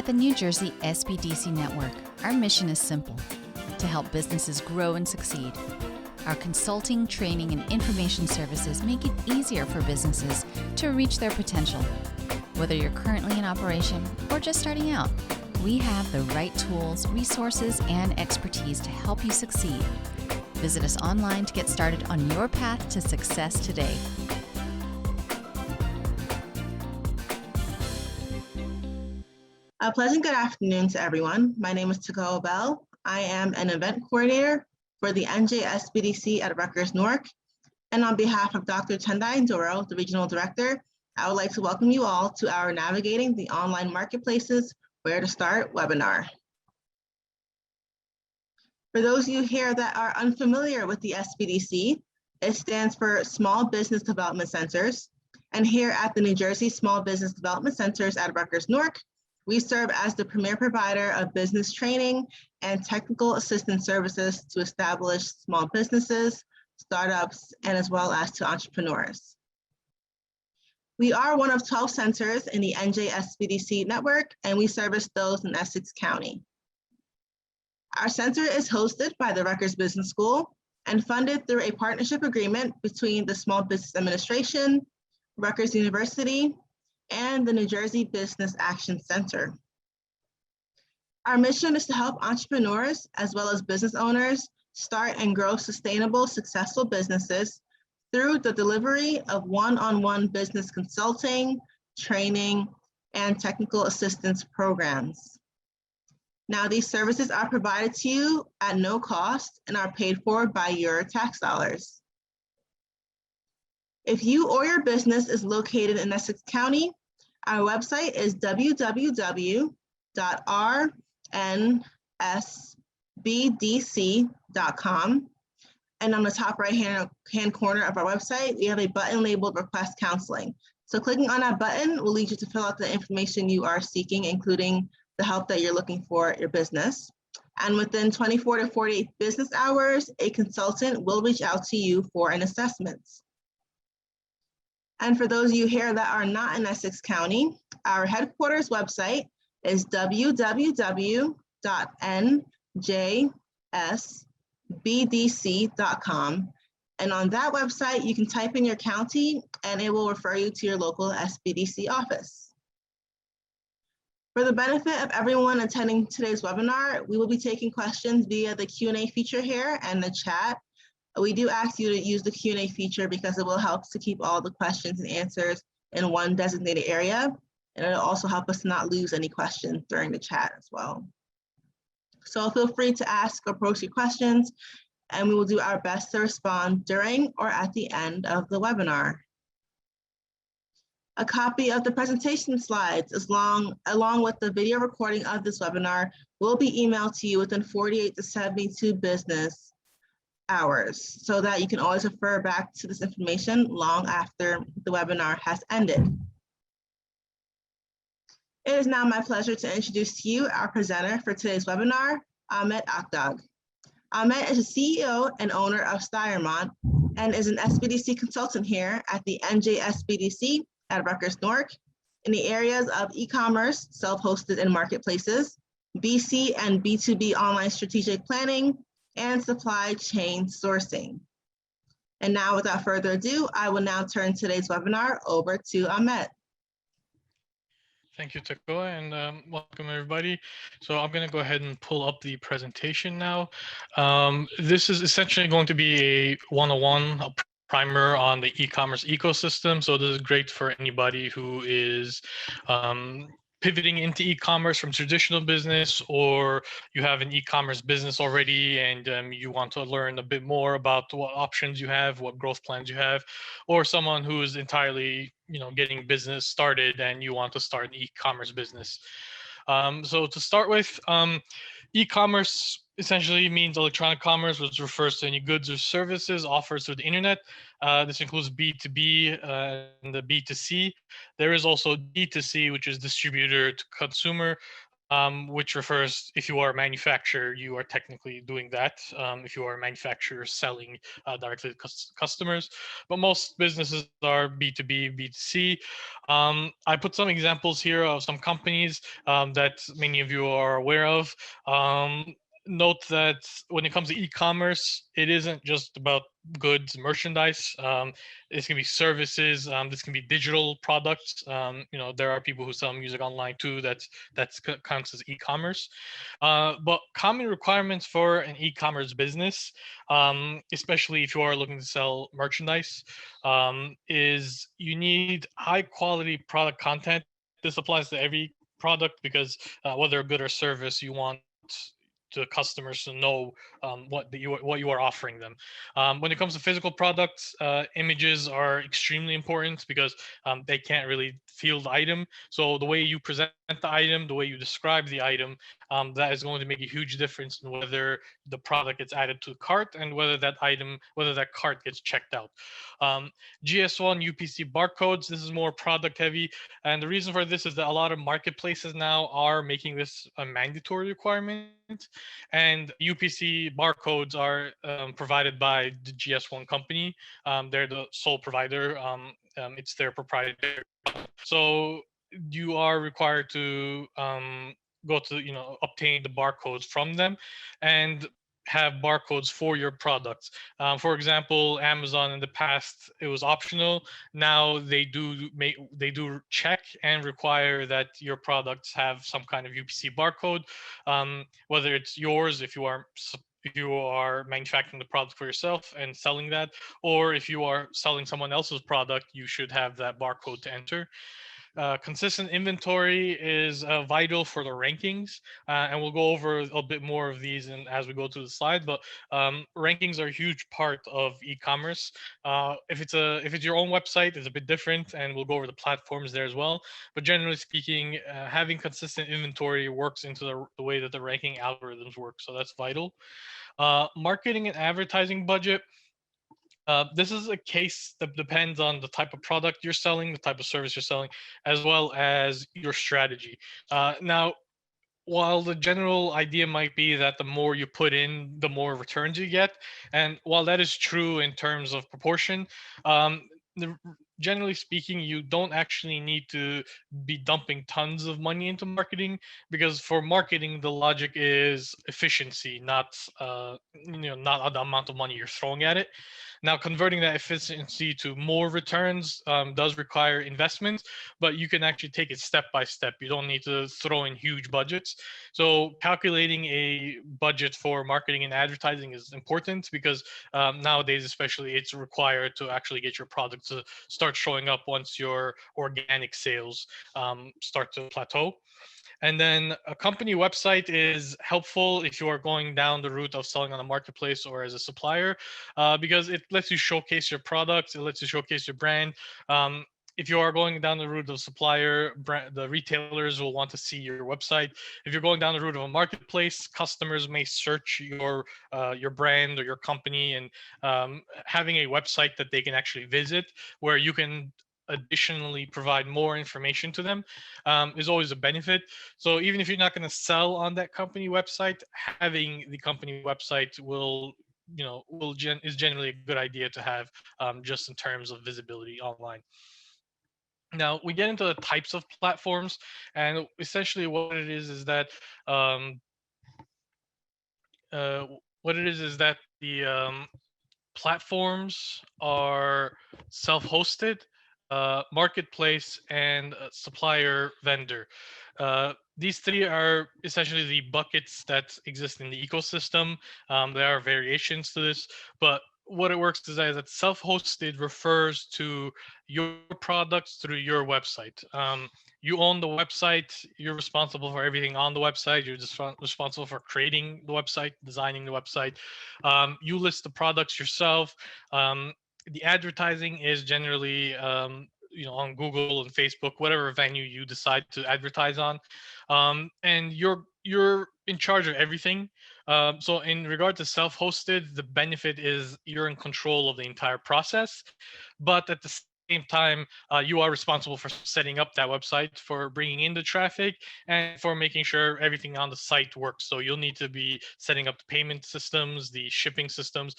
At the New Jersey SBDC Network, our mission is simple: to help businesses grow and succeed. Our consulting, training, and information services make it easier for businesses to reach their potential. Whether you're currently in operation or just starting out, we have the right tools, resources, and expertise to help you succeed. Visit us online to get started on your path to success today. A pleasant good afternoon to everyone. My name is Takao Bell. I am an event coordinator for the NJSBDC at Rutgers-Newark. And on behalf of Dr. Tendai Ndoro, the regional director, I would like to welcome you all to our Navigating the Online Marketplaces Where to Start webinar. For those of you here that are unfamiliar with the SBDC, it stands for Small Business Development Centers. And here at the New Jersey Small Business Development Centers at Rutgers-Newark, we serve as the premier provider of business training and technical assistance services to establish small businesses, startups, and as well as to entrepreneurs. We are one of 12 centers in the NJSBDC network, and we service those in Essex County. Our center is hosted by the Rutgers Business School and funded through a partnership agreement between the Small Business Administration, Rutgers University, and the New Jersey Business Action Center. Our mission is to help entrepreneurs as well as business owners start and grow sustainable, successful businesses through the delivery of one-on-one business consulting, training, and technical assistance programs. Now, these services are provided to you at no cost and are paid for by your tax dollars. If you or your business is located in Essex County, our website is www.rnsbdc.com. And on the top right-hand corner of our website, we have a button labeled Request Counseling. So clicking on that button will lead you to fill out the information you are seeking, including the help that you're looking for at your business. And within 24 to 48 business hours, a consultant will reach out to you for an assessment. And for those of you here that are not in Essex County, our headquarters website is www.njsbdc.com. And on that website, you can type in your county and it will refer you to your local SBDC office. For the benefit of everyone attending today's webinar, we will be taking questions via the Q&A feature here and the chat. We do ask you to use the Q&A feature because it will help to keep all the questions and answers in one designated area. And it'll also help us not lose any questions during the chat as well. So feel free to ask or post your questions, and we will do our best to respond during or at the end of the webinar. A copy of the presentation slides, along with the video recording of this webinar, will be emailed to you within 48 to 72 business hours, so that you can always refer back to this information long after the webinar has ended. It is now my pleasure to introduce to you our presenter for today's webinar, Ahmet Akdag. Ahmet is the CEO and owner of Steyermont and is an SBDC consultant here at the NJSBDC at Rutgers-Newark in the areas of e-commerce, self-hosted and marketplaces, BC and B2B online strategic planning, and supply chain sourcing. And now, without further ado, I will now turn today's webinar over to Ahmet. Thank you, Tako, and welcome everybody. So I'm going to go ahead and pull up the presentation now. This is essentially going to be a one-on-one primer on the e-commerce ecosystem. So this is great for anybody who is pivoting into e-commerce from traditional business, or you have an e-commerce business already and you want to learn a bit more about what options you have, what growth plans you have, or someone who is entirely, getting business started and you want to start an e-commerce business. So to start with, e-commerce essentially means electronic commerce, which refers to any goods or services offered through the internet. This includes B2B and the B2C. There is also D2C, which is distributor to consumer. which refers, if you are a manufacturer, you are technically doing that. If you are a manufacturer selling directly to customers, but most businesses are B2B, B2C. I put some examples here of some companies that many of you are aware of. Note that when it comes to e-commerce, it isn't just about goods, merchandise. This can be services. This can be digital products. There are people who sell music online too. That's counts as e-commerce. But common requirements for an e-commerce business, especially if you are looking to sell merchandise, is you need high quality product content. This applies to every product because whether a good or service, you want the customers to know what you are offering them. When it comes to physical products, images are extremely important because they can't really feel the item. So the way you present the item, the way you describe the item, that is going to make a huge difference in whether the product gets added to the cart and whether that cart gets checked out. Um, GS1 UPC barcodes, this is more product heavy. And the reason for this is that a lot of marketplaces now are making this a mandatory requirement. And UPC barcodes are provided by the GS1 company. They're the sole provider. It's their proprietary. So you are required to go to obtain the barcodes from them and have barcodes for your products. For example, Amazon in the past it was optional. Now they do check and require that your products have some kind of UPC barcode, whether it's yours if you are manufacturing the product for yourself and selling that, or if you are selling someone else's product, you should have that barcode to enter. Consistent inventory is vital for the rankings, and we'll go over a bit more of these as we go through the slide. But rankings are a huge part of e-commerce. If it's your own website, it's a bit different, and we'll go over the platforms there as well. But generally speaking, having consistent inventory works into the way that the ranking algorithms work, so that's vital. Marketing and advertising budget. This is a case that depends on the type of product you're selling, the type of service you're selling, as well as your strategy. Now, while the general idea might be that the more you put in, the more returns you get, and while that is true in terms of proportion, um, the, generally speaking, you don't actually need to be dumping tons of money into marketing, because for marketing, the logic is efficiency, not the amount of money you're throwing at it. Now, converting that efficiency to more returns does require investment, but you can actually take it step by step. You don't need to throw in huge budgets. So calculating a budget for marketing and advertising is important because nowadays, especially, it's required to actually get your product to start showing up once your organic sales start to plateau. And then a company website is helpful if you are going down the route of selling on a marketplace or as a supplier, because it lets you showcase your products, it lets you showcase your brand. If you are going down the route of supplier, the retailers will want to see your website. If you're going down the route of a marketplace, customers may search your brand or your company, and having a website that they can actually visit, where you can additionally provide more information to them, is always a benefit. So even if you're not going to sell on that company website, having the company website is generally a good idea to have, just in terms of visibility online. Now we get into the types of platforms, and essentially um, uh, what it is that the platforms are self-hosted, marketplace, and supplier vendor. These three are essentially the buckets that exist in the ecosystem. There are variations to this, but what it works is that self-hosted refers to your products through your website. You own the website. You're responsible for everything on the website. You're just responsible for creating the website, designing the website. You list the products yourself. The advertising is generally on Google and Facebook, whatever venue you decide to advertise on, and you're in charge of everything. So in regard to self-hosted, the benefit is you're in control of the entire process, but at the same time, you are responsible for setting up that website, for bringing in the traffic, and for making sure everything on the site works. So you'll need to be setting up the payment systems, the shipping systems.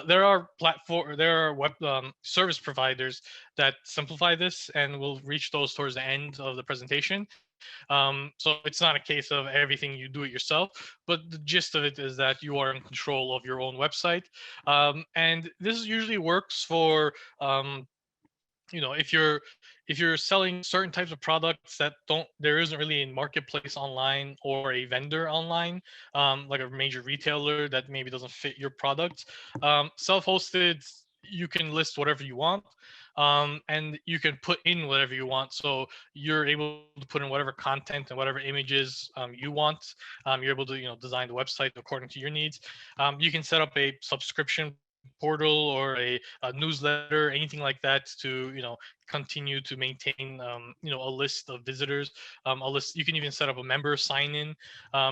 There are web service providers that simplify this, and we'll reach those towards the end of the presentation. So it's not a case of everything you do it yourself, but the gist of it is that you are in control of your own website. And this usually works for if you're selling certain types of products that don't there isn't really a marketplace online or a vendor online, like a major retailer that maybe doesn't fit your product. Self-hosted, you can list whatever you want, and you can put in whatever you want, so you're able to put in whatever content and whatever images you want. You're able to design the website according to your needs. You can set up a subscription portal or a newsletter, anything like that, to continue to maintain a list of visitors, a list. You can even set up a member sign in.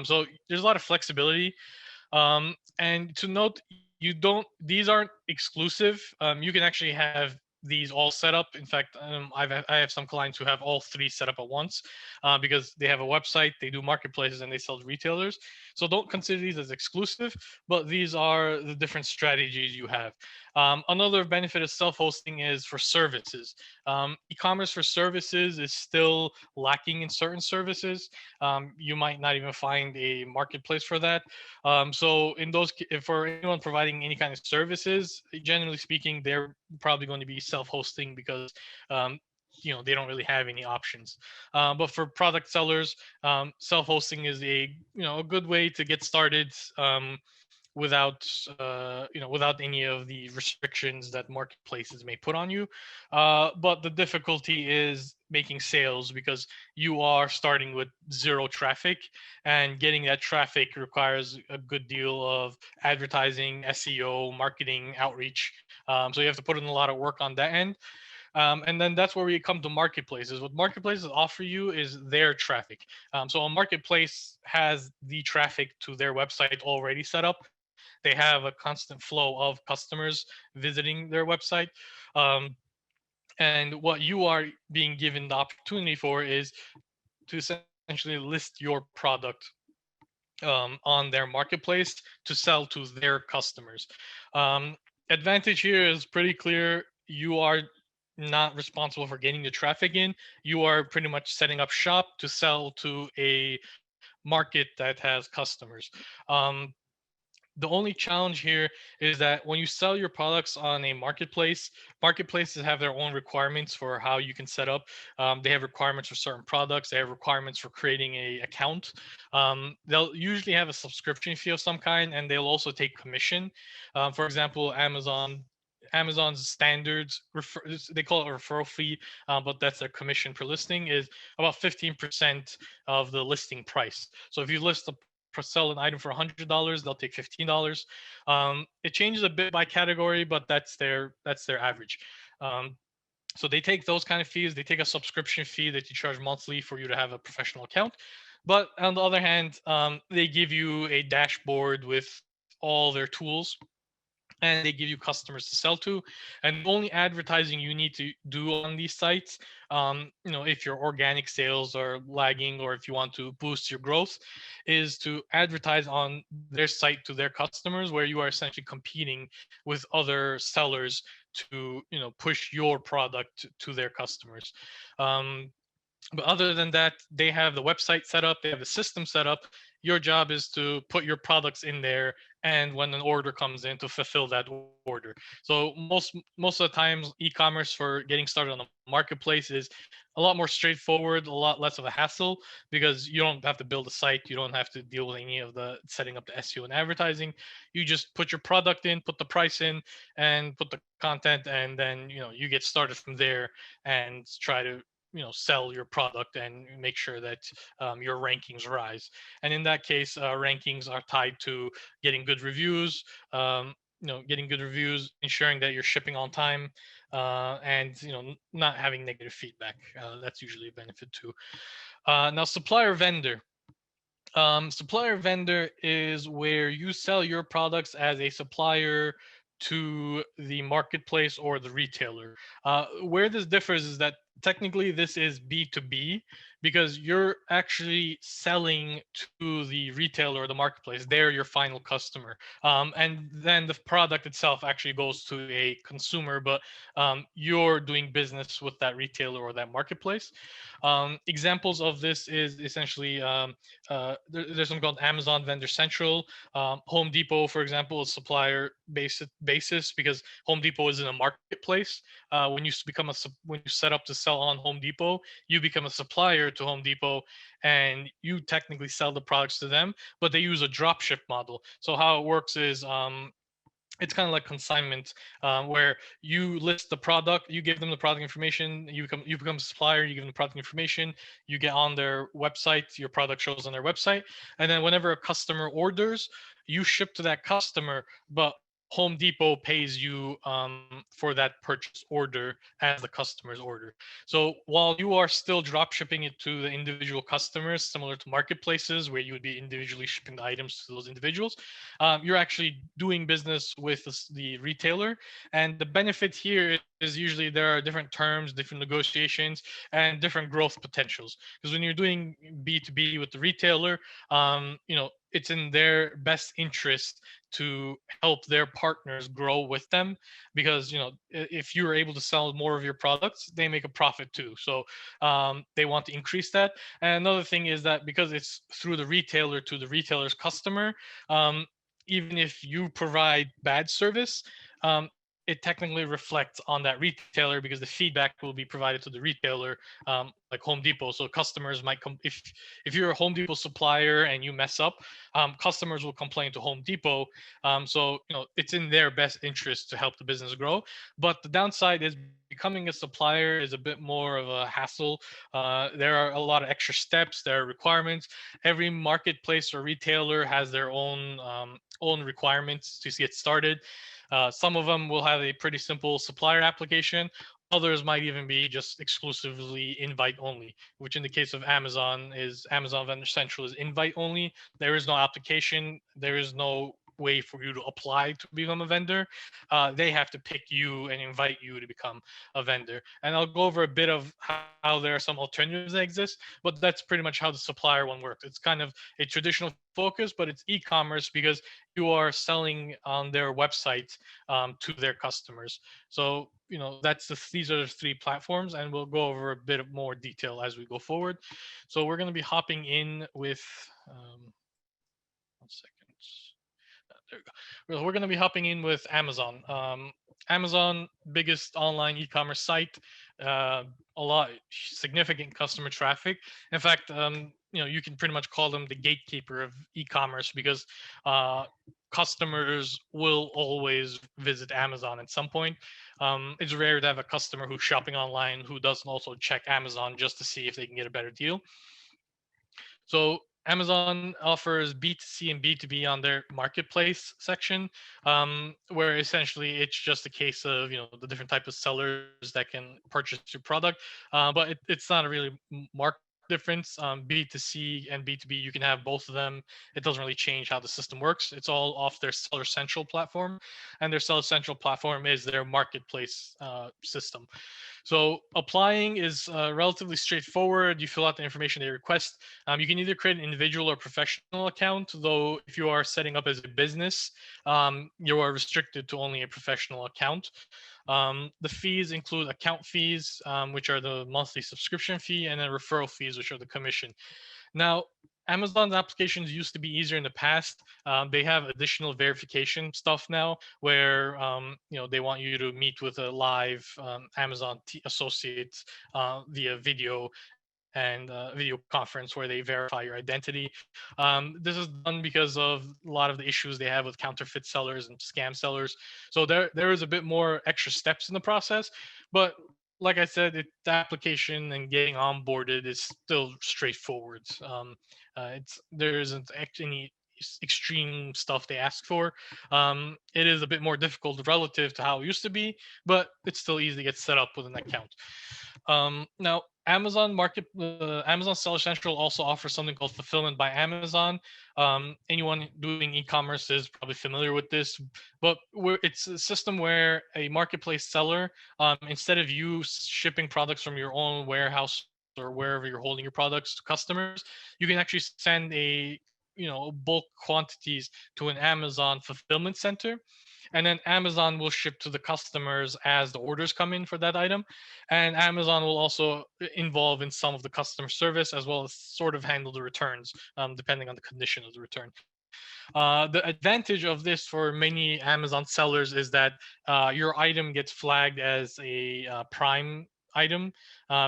So there's a lot of flexibility. And to note, you don't these aren't exclusive. You can actually have these all set up. In fact, I have some clients who have all three set up at once, because they have a website, they do marketplaces, and they sell to retailers. So don't consider these as exclusive, but these are the different strategies you have. Another benefit of self-hosting is for services. E-commerce for services is still lacking in certain services. You might not even find a marketplace for that. So for anyone providing any kind of services, generally speaking, they're probably going to be self-hosting, because um, they don't really have any options. But for product sellers, self-hosting is a good way to get started, without without any of the restrictions that marketplaces may put on you. But the difficulty is making sales, because you are starting with zero traffic, and getting that traffic requires a good deal of advertising, SEO, marketing, outreach. So you have to put in a lot of work on that end. And then that's where we come to marketplaces. What marketplaces offer you is their traffic. So a marketplace has the traffic to their website already set up. They have a constant flow of customers visiting their website. Um, and what you are being given the opportunity for is to essentially list your product on their marketplace to sell to their customers. Um, Advantage here is pretty clear. You are not responsible for getting the traffic in. You are pretty much setting up shop to sell to a market that has customers. Um, the only challenge here is that when you sell your products on a marketplace, marketplaces have their own requirements for how you can set up. They have requirements for certain products. They have requirements for creating a account. They'll usually have a subscription fee of some kind, and they'll also take commission. For example, Amazon's standards, they call it a referral fee, but that's their commission per listing, is about 15% of the listing price. So if you sell an item for $100, they'll take $15. It changes a bit by category, but that's their average. So they take those kind of fees. They take a subscription fee that you charge monthly for you to have a professional account. But on the other hand, they give you a dashboard with all their tools, and they give you customers to sell to. And the only advertising you need to do on these sites, if your organic sales are lagging, or if you want to boost your growth, is to advertise on their site to their customers, where you are essentially competing with other sellers to push your product to their customers. But other than that, they have the website set up, they have the system set up. Your job is to put your products in there, and when an order comes in, to fulfill that order. So most of the times, e-commerce for getting started on the marketplace is a lot more straightforward, a lot less of a hassle, because you don't have to build a site, you don't have to deal with any of the setting up the SEO and advertising. You just put your product in, put the price in, and put the content, and then you get started from there, and try to sell your product and make sure that your rankings rise. And in that case, rankings are tied to getting good reviews, ensuring that you're shipping on time, and not having negative feedback. That's usually a benefit too. Now, supplier vendor. Supplier vendor is where you sell your products as a supplier to the marketplace or the retailer. Where this differs is that technically this is B2B because you're actually selling to the retailer or the marketplace. They're your final customer. And then the product itself actually goes to a consumer, but you're doing business with that retailer or that marketplace. Examples of this is essentially there's something called Amazon Vendor Central. Home Depot, for example, is supplier basis because Home Depot is in a marketplace. When you become when you set up to sell on Home Depot, you become a supplier to Home Depot, and you technically sell the products to them. But they use a drop ship model. So how it works is it's kind of like consignment, where you list the product, you give them the product information, you become a supplier, you give them the product information, you get on their website, your product shows on their website, and then whenever a customer orders, you ship to that customer, but Home Depot pays you for that purchase order as the customer's order. So while you are still drop shipping it to the individual customers, similar to marketplaces where you would be individually shipping the items to those individuals, you're actually doing business with the retailer. And the benefit here is usually there are different terms, different negotiations, and different growth potentials. Because when you're doing B2B with the retailer, it's in their best interest to help their partners grow with them, because if you're able to sell more of your products, they make a profit too. So they want to increase that. And another thing is that because it's through the retailer to the retailer's customer, even if you provide bad service, it technically reflects on that retailer because the feedback will be provided to the retailer, like Home Depot. So customers might come if you're a Home Depot supplier and you mess up, customers will complain to Home Depot. So it's in their best interest to help the business grow. But the downside is becoming a supplier is a bit more of a hassle. There are a lot of extra steps. There are requirements. Every marketplace or retailer has their own requirements to get started. Some of them will have a pretty simple supplier application. Others might even be just exclusively invite only, which in the case of Amazon is Amazon Vendor Central is invite only. There is no application. There is no way for you to apply to become a vendor. They have to pick you and invite you to become a vendor. And I'll go over a bit of how there are some alternatives that exist, but that's pretty much how the supplier one works. It's kind of a traditional focus, but it's e-commerce because you are selling on their website to their customers. So these are the three platforms, and we'll go over a bit of more detail as we go forward. So we're going to be hopping in with 1 second. There we go. We're going to be hopping in with Amazon. Amazon, biggest online e-commerce site, a lot significant customer traffic. In fact, you can pretty much call them the gatekeeper of e-commerce because customers will always visit Amazon at some point. It's rare to have a customer who's shopping online who doesn't also check Amazon just to see if they can get a better deal. So Amazon offers B2C and B2B on their marketplace section, where essentially it's just a case of the different type of sellers that can purchase your product, but it's not a really marked difference. B2C and B2B, you can have both of them. It doesn't really change how the system works. It's all off their Seller Central platform, and their Seller Central platform is their marketplace system. So applying is relatively straightforward. You fill out the information they request. You can either create an individual or professional account, though if you are setting up as a business, you are restricted to only a professional account. The fees include account fees, which are the monthly subscription fee, and then referral fees, which are the commission. Now, Amazon's applications used to be easier in the past. They have additional verification stuff now, where they want you to meet with a live Amazon associate via video and video conference where they verify your identity. This is done because of a lot of the issues they have with counterfeit sellers and scam sellers. So there is a bit more extra steps in the process, but like I said, the application and getting onboarded is still straightforward. There isn't any extreme stuff they ask for. It is a bit more difficult relative to how it used to be, but it's still easy to get set up with an account. Now, Amazon Seller Central also offers something called Fulfillment by Amazon. Anyone doing e-commerce is probably familiar with this, but it's a system where a marketplace seller, instead of you shipping products from your own warehouse or wherever you're holding your products to customers, you can actually send a bulk quantities to an Amazon fulfillment center, and then Amazon will ship to the customers as the orders come in for that item. And Amazon will also involve in some of the customer service as well as sort of handle the returns, depending on the condition of the return. The advantage of this for many Amazon sellers is that your item gets flagged as a Prime item,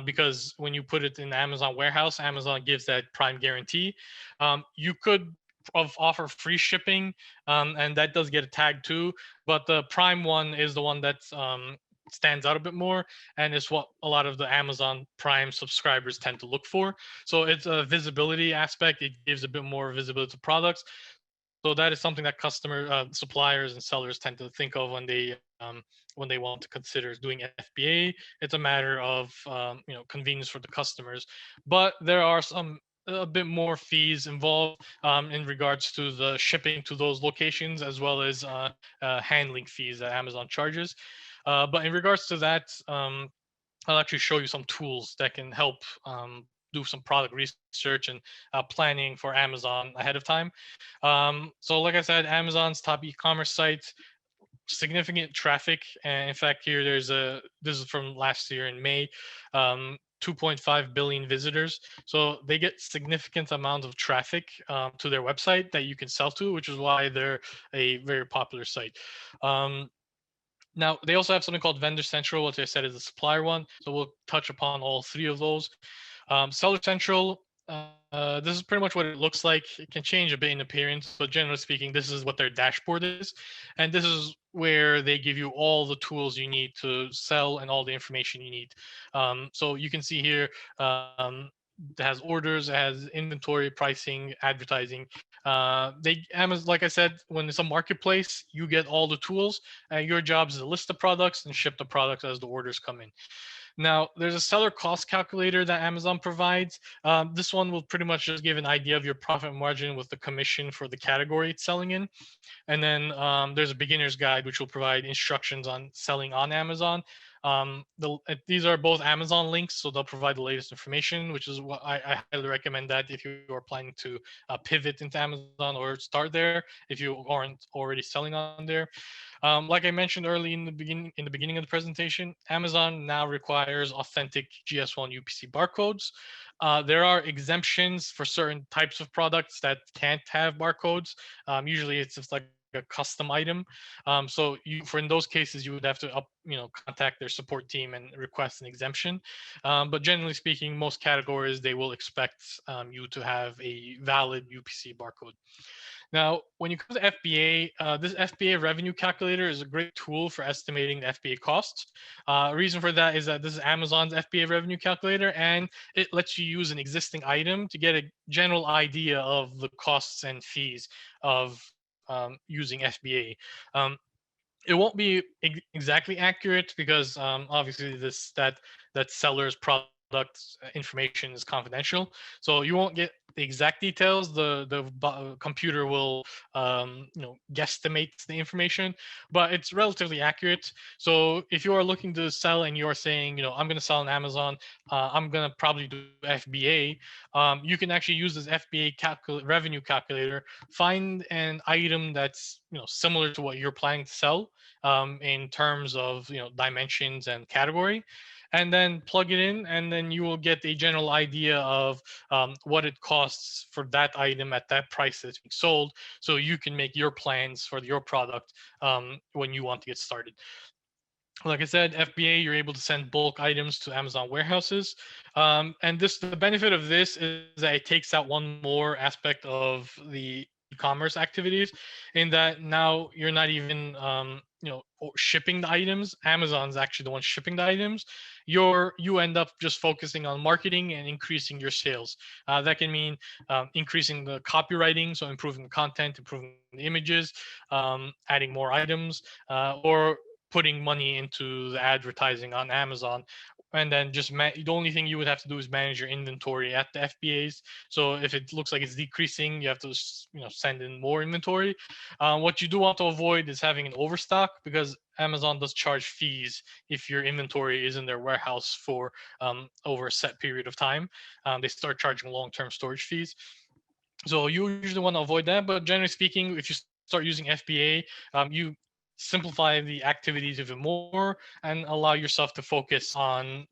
because when you put it in the Amazon warehouse, Amazon gives that Prime guarantee. You could offer free shipping, and that does get a tag too, but the Prime one is the one that stands out a bit more, and is what a lot of the Amazon Prime subscribers tend to look for. So it's a visibility aspect. It gives a bit more visibility to products. So that is something that suppliers and sellers tend to think of when they want to consider doing FBA. It's a matter of convenience for the customers, but there are some a bit more fees involved in regards to the shipping to those locations, as well as handling fees that Amazon charges. But in regards to that, I'll actually show you some tools that can help do some product research and planning for Amazon ahead of time. So like I said, Amazon's top e-commerce site, significant traffic. And in fact, this is from last year in May, 2.5 billion visitors. So they get significant amount of traffic to their website that you can sell to, which is why they're a very popular site. Now, they also have something called Vendor Central, which I said is a supplier one. So we'll touch upon all three of those. Seller Central, this is pretty much what it looks like. It can change a bit in appearance, but generally speaking, this is what their dashboard is. And this is where they give you all the tools you need to sell and all the information you need. So you can see here, it has orders, it has inventory, pricing, advertising. Amazon, like I said, when it's a marketplace, you get all the tools. Your job is to list the products and ship the products as the orders come in. Now, there's a seller cost calculator that Amazon provides. This one will pretty much just give an idea of your profit margin with the commission for the category it's selling in. And then there's a beginner's guide, which will provide instructions on selling on Amazon. These are both Amazon links, so they'll provide the latest information, which is what I highly recommend that if you are planning to pivot into Amazon or start there, if you aren't already selling on there. Like I mentioned early in the beginning of the presentation, Amazon now requires authentic GS1 UPC barcodes. There are exemptions for certain types of products that can't have barcodes. Usually, it's just like a custom item. So in those cases, you would have to contact their support team and request an exemption. But generally speaking, most categories, they will expect you to have a valid UPC barcode. Now, when you come to FBA, this FBA revenue calculator is a great tool for estimating the FBA costs. Reason for that is that this is Amazon's FBA revenue calculator, and it lets you use an existing item to get a general idea of the costs and fees of using FBA. It won't be exactly accurate because obviously that seller's product information is confidential, so you won't get the exact details. The computer will guesstimate the information, but it's relatively accurate. So if you are looking to sell and you're saying, I'm going to sell on Amazon, I'm going to probably do FBA, you can actually use this FBA revenue calculator, find an item that's similar to what you're planning to sell in terms of dimensions and category, and then plug it in, and then you will get a general idea of what it costs for that item at that price that's being sold, so you can make your plans for your product when you want to get started. Like I said, FBA, you're able to send bulk items to Amazon warehouses. And the benefit of this is that it takes out one more aspect of the e-commerce activities, in that now you're not even shipping the items. Amazon's actually the one shipping the items. You end up just focusing on marketing and increasing your sales. That can mean increasing the copywriting, so improving the content, improving the images, adding more items, or putting money into the advertising on Amazon. And then just the only thing you would have to do is manage your inventory at the FBAs. So if it looks like it's decreasing, you have to send in more inventory. What you do want to avoid is having an overstock, because Amazon does charge fees if your inventory is in their warehouse for over a set period of time. They start charging long-term storage fees. So you usually want to avoid that. But generally speaking, if you start using FBA, you simplify the activities even more and allow yourself to focus on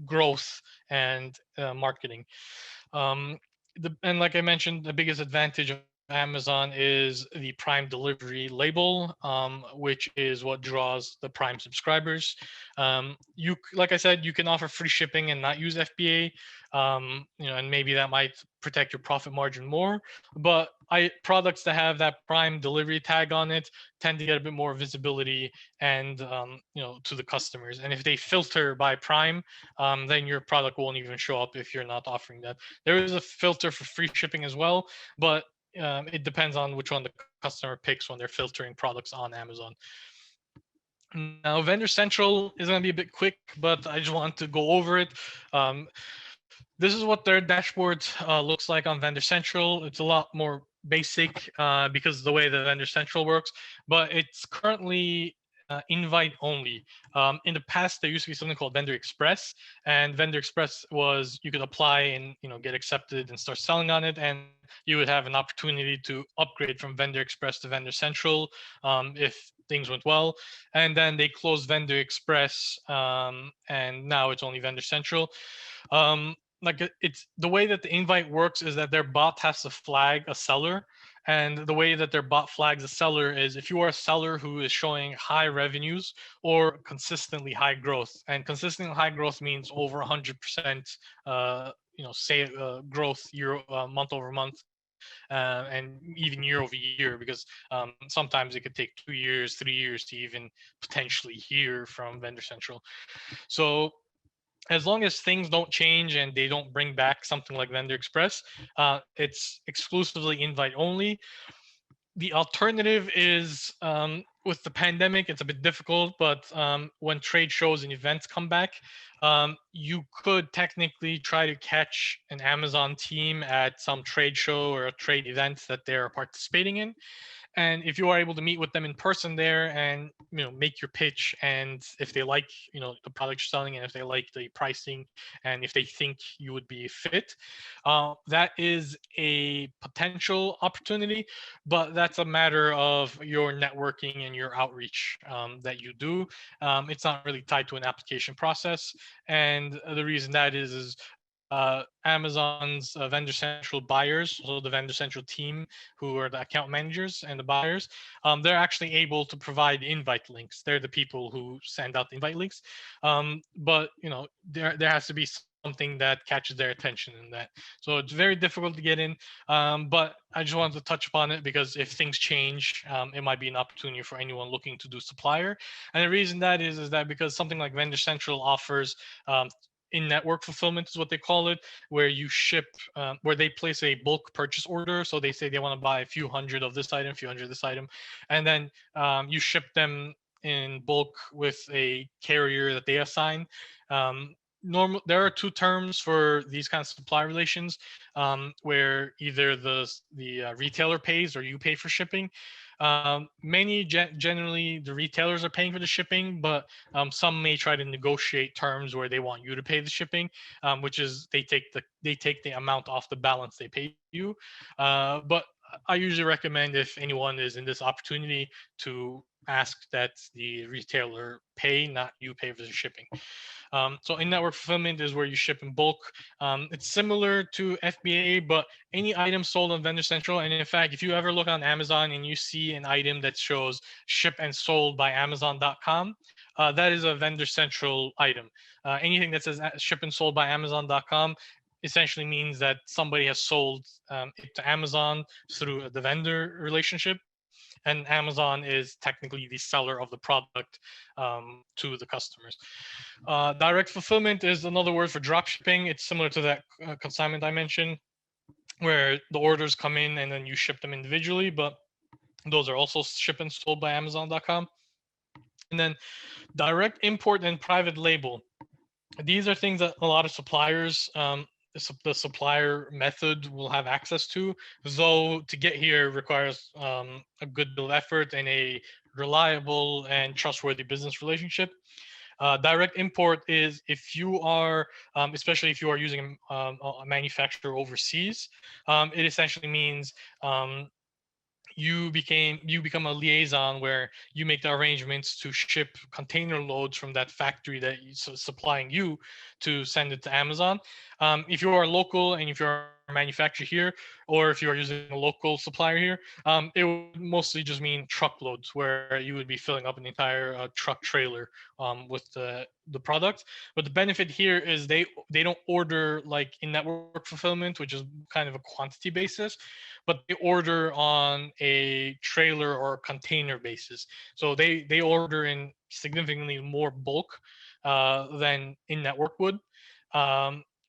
growth and marketing. And like I mentioned, the biggest advantage of Amazon is the Prime delivery label, which is what draws the Prime subscribers. Like I said, you can offer free shipping and not use FBA, and maybe that might protect your profit margin more. But products that have that Prime delivery tag on it tend to get a bit more visibility and to the customers. And if they filter by Prime, then your product won't even show up if you're not offering that. There is a filter for free shipping as well, but it depends on which one the customer picks when they're filtering products on Amazon. Now, Vendor Central is going to be a bit quick, but I just want to go over it. This is what their dashboard looks like on Vendor Central. It's a lot more basic because of the way the Vendor Central works, but it's currently invite only. In the past, there used to be something called Vendor Express, and Vendor Express was you could apply and get accepted and start selling on it, and you would have an opportunity to upgrade from Vendor Express to Vendor Central if things went well. And then they closed Vendor Express, and now it's only Vendor Central. It's the way that the invite works is that their bot has to flag a seller. And the way that their bot flags a seller is if you are a seller who is showing high revenues or consistently high growth. And consistently high growth means over 100%, growth month over month, and even year over year, because sometimes it could take 2 years, 3 years to even potentially hear from Vendor Central. So as long as things don't change and they don't bring back something like Vendor Express, it's exclusively invite only. The alternative is with the pandemic, it's a bit difficult, but when trade shows and events come back, you could technically try to catch an Amazon team at some trade show or a trade event that they're participating in. And if you are able to meet with them in person there and make your pitch, and if they like the product you're selling, and if they like the pricing, and if they think you would be fit, that is a potential opportunity. But that's a matter of your networking and your outreach that you do. It's not really tied to an application process. And the reason that is Amazon's Vendor Central buyers, so the Vendor Central team, who are the account managers and the buyers, they're actually able to provide invite links. They're the people who send out the invite links. But there has to be something that catches their attention in that. So it's very difficult to get in. But I just wanted to touch upon it because if things change, it might be an opportunity for anyone looking to do supplier. And the reason that is that because something like Vendor Central offers in-network fulfillment is what they call it, where you ship, where they place a bulk purchase order. So they say they want to buy a few hundred of this item, a few hundred of this item, and then you ship them in bulk with a carrier that they assign. There are two terms for these kinds of supply relations, where either the retailer pays or you pay for shipping. Generally the retailers are paying for the shipping, but some may try to negotiate terms where they want you to pay the shipping, which is they take the amount off the balance they pay you. But I usually recommend, if anyone is in this opportunity, to ask that the retailer pay, not you pay for the shipping. So in-network fulfillment is where you ship in bulk. It's similar to FBA, but any item sold on Vendor Central, and in fact, if you ever look on Amazon and you see an item that shows ship and sold by Amazon.com, that is a Vendor Central item. Anything that says ship and sold by Amazon.com, essentially means that somebody has sold it to Amazon through the vendor relationship, and Amazon is technically the seller of the product to the customers. Direct fulfillment is another word for drop shipping. It's similar to that consignment I mentioned, where the orders come in and then you ship them individually, but those are also shipped and sold by Amazon.com. And then direct import and private label. These are things that a lot of suppliers, the supplier method will have access to, though to get here requires a good deal of effort and a reliable and trustworthy business relationship. Direct import is if you are, especially if you are using a manufacturer overseas, it essentially means you become a liaison where you make the arrangements to ship container loads from that factory that is supplying you to send it to Amazon. If you are local and if you're a manufacturer here, or if you are using a local supplier here, it would mostly just mean truckloads where you would be filling up an entire truck trailer with the product. But the benefit here is they don't order like in network fulfillment, which is kind of a quantity basis, but they order on a trailer or container basis. So they order in significantly more bulk than in network would.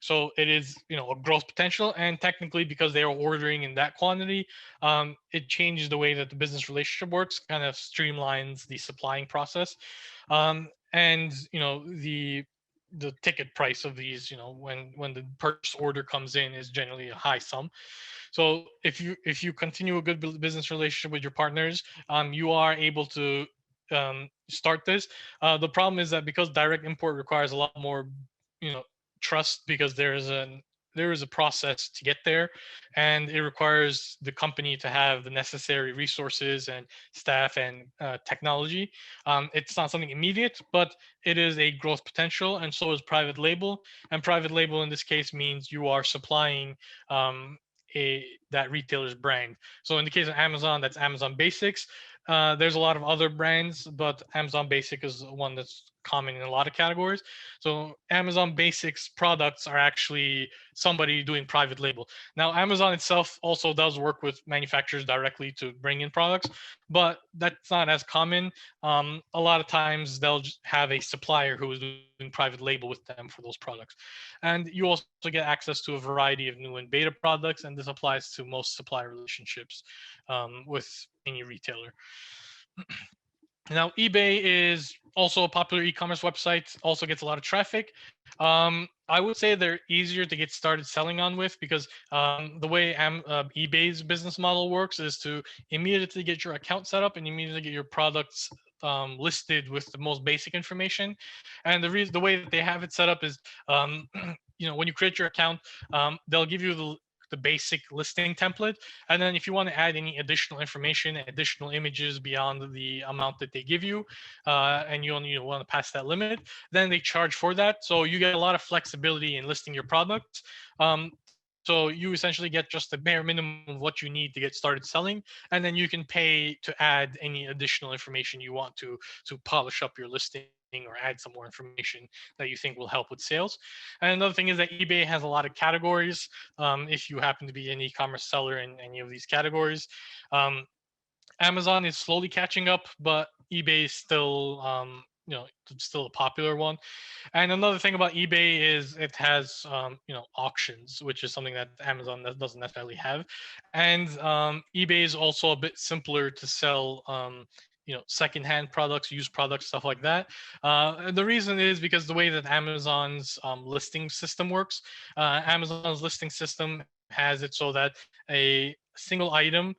So it is, a growth potential, and technically because they are ordering in that quantity, it changes the way that the business relationship works, kind of streamlines the supplying process, and the ticket price of these, when the purchase order comes in, is generally a high sum. So if you continue a good business relationship with your partners, you are able to start this. The problem is that because direct import requires a lot more, you know, trust, because there is a process to get there, and it requires the company to have the necessary resources and staff and technology. It's not something immediate, but it is a growth potential, and so is private label. And private label in this case means you are supplying that retailer's brand. So in the case of Amazon, that's Amazon Basics. There's a lot of other brands, but Amazon Basic is one that's common in a lot of categories. So Amazon Basics products are actually somebody doing private label. Now, Amazon itself also does work with manufacturers directly to bring in products, but that's not as common. A lot of times they'll just have a supplier who is doing private label with them for those products. And you also get access to a variety of new and beta products, and this applies to most supplier relationships with any retailer. Now, eBay is also a popular e-commerce website, also gets a lot of traffic. I would say they're easier to get started selling on with, because the way eBay's business model works is to immediately get your account set up and immediately get your products listed with the most basic information. And the way that they have it set up is, when you create your account, they'll give you the basic listing template, and then if you want to add any additional information, additional images beyond the amount that they give you, and you only want to pass that limit, then they charge for that. So you get a lot of flexibility in listing your products. So you essentially get just the bare minimum of what you need to get started selling, and then you can pay to add any additional information you want to polish up your listing or add some more information that you think will help with sales. And another thing is that eBay has a lot of categories. If you happen to be an e-commerce seller in any of these categories, um, Amazon is slowly catching up, but eBay is still, still a popular one. And another thing about eBay is it has, auctions, which is something that Amazon doesn't necessarily have. And eBay is also a bit simpler to sell, secondhand products, used products, stuff like that. And the reason is because the way that Amazon's listing system works, Amazon's listing system has it so that a single item,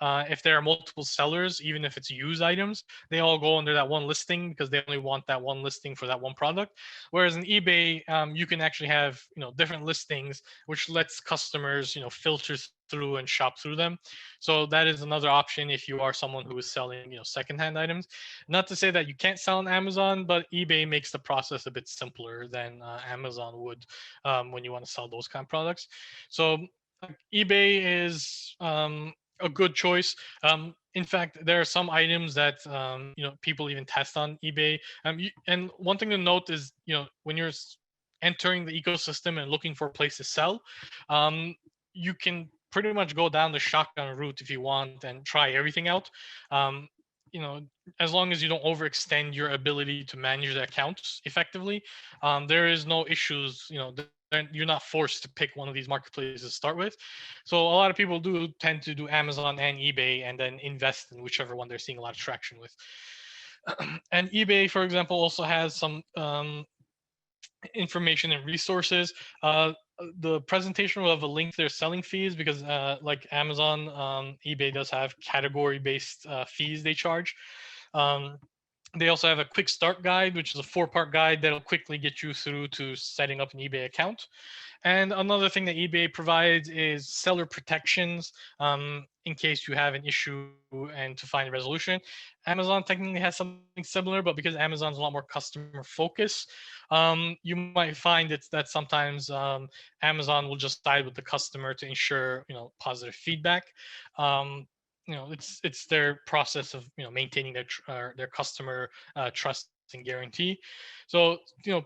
if there are multiple sellers, even if it's used items, they all go under that one listing because they only want that one listing for that one product. Whereas in eBay, you can actually have different listings, which lets customers filter through and shop through them. So that is another option if you are someone who is selling secondhand items. Not to say that you can't sell on Amazon, but eBay makes the process a bit simpler than Amazon would when you want to sell those kind of products. So eBay is a good choice. In fact, there are some items that people even test on eBay. And one thing to note is when you're entering the ecosystem and looking for a place to sell, you can pretty much go down the shotgun route if you want and try everything out. Um, you know, as long as you don't overextend your ability to manage the accounts effectively, there is no issues. Then you're not forced to pick one of these marketplaces to start with. So a lot of people do tend to do Amazon and eBay and then invest in whichever one they're seeing a lot of traction with. And eBay, for example, also has some information and resources. The presentation will have a link to their selling fees because, like Amazon, eBay does have category-based fees they charge. Um, they also have a quick start guide, which is a 4-part guide that'll quickly get you through to setting up an eBay account. And another thing that eBay provides is seller protections in case you have an issue and to find a resolution. Amazon technically has something similar, but because Amazon's a lot more customer focused, you might find that sometimes Amazon will just side with the customer to ensure positive feedback. It's their process of maintaining their customer trust and guarantee. So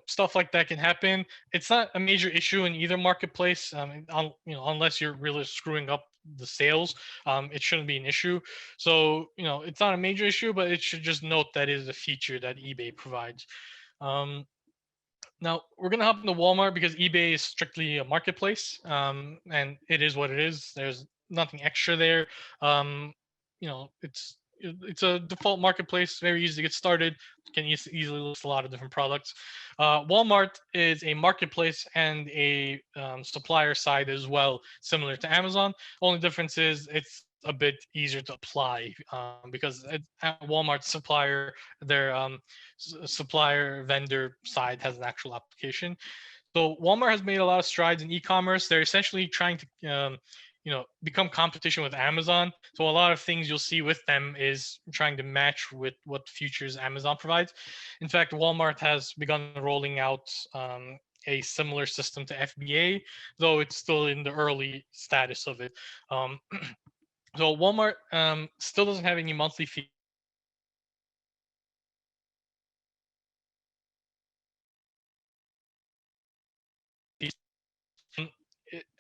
stuff like that can happen. It's not a major issue in either marketplace, unless you're really screwing up the sales. It shouldn't be an issue. So it's not a major issue, but it should just note that it is a feature that eBay provides. Now we're gonna hop into Walmart because eBay is strictly a marketplace, and it is what it is. There's nothing extra there. It's a default marketplace, very easy to get started. Can easily list a lot of different products. Walmart is a marketplace and a supplier side as well, similar to Amazon. Only difference is it's a bit easier to apply because at Walmart supplier, their supplier vendor side has an actual application. So Walmart has made a lot of strides in e-commerce. They're essentially trying to become competition with Amazon. So a lot of things you'll see with them is trying to match with what features Amazon provides. In fact, Walmart has begun rolling out a similar system to FBA, though it's still in the early status of it. So Walmart still doesn't have any monthly fees.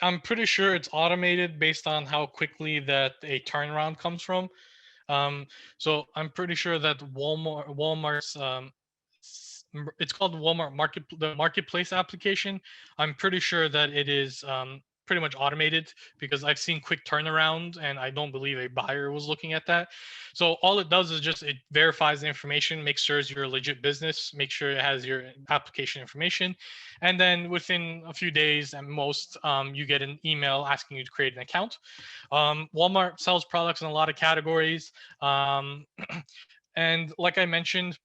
I'm pretty sure it's automated based on how quickly that a turnaround comes from. So I'm pretty sure that Walmart's it's called Walmart the marketplace application. I'm pretty sure that it is pretty much automated because I've seen quick turnaround and I don't believe a buyer was looking at that. So all it does is just it verifies the information, makes sure you're a legit business, make sure it has your application information, and then within a few days at most, you get an email asking you to create an account. Walmart sells products in a lot of categories. And like I mentioned,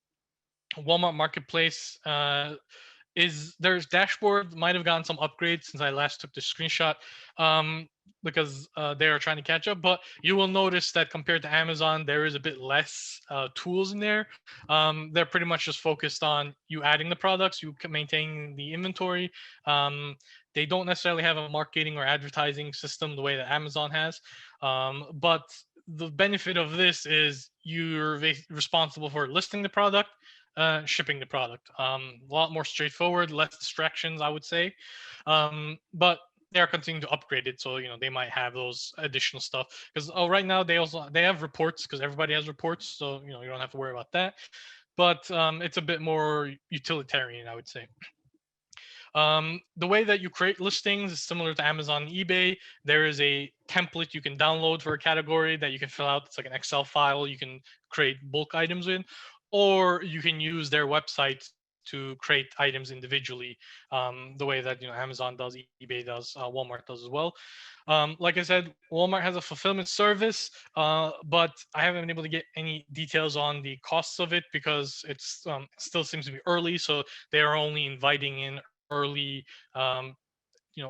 Walmart Marketplace is there's dashboard might have gotten some upgrades since I last took the screenshot because they are trying to catch up. But you will notice that compared to Amazon, there is a bit less tools in there. They're pretty much just focused on you adding the products, you maintaining the inventory. They don't necessarily have a marketing or advertising system the way that Amazon has, but the benefit of this is you're responsible for listing the product, shipping the product. A lot more straightforward, less distractions, I would say. But they are continuing to upgrade it, so they might have those additional stuff. Because right now they have reports because everybody has reports, so you don't have to worry about that. But it's a bit more utilitarian, I would say. The way that you create listings is similar to Amazon and eBay. There is a template you can download for a category that you can fill out. It's like an Excel file you can create bulk items in, or you can use their website to create items individually, the way that Amazon does, eBay does, Walmart does as well. Like I said, Walmart has a fulfillment service, but I haven't been able to get any details on the costs of it because it still seems to be early. So they are only inviting in early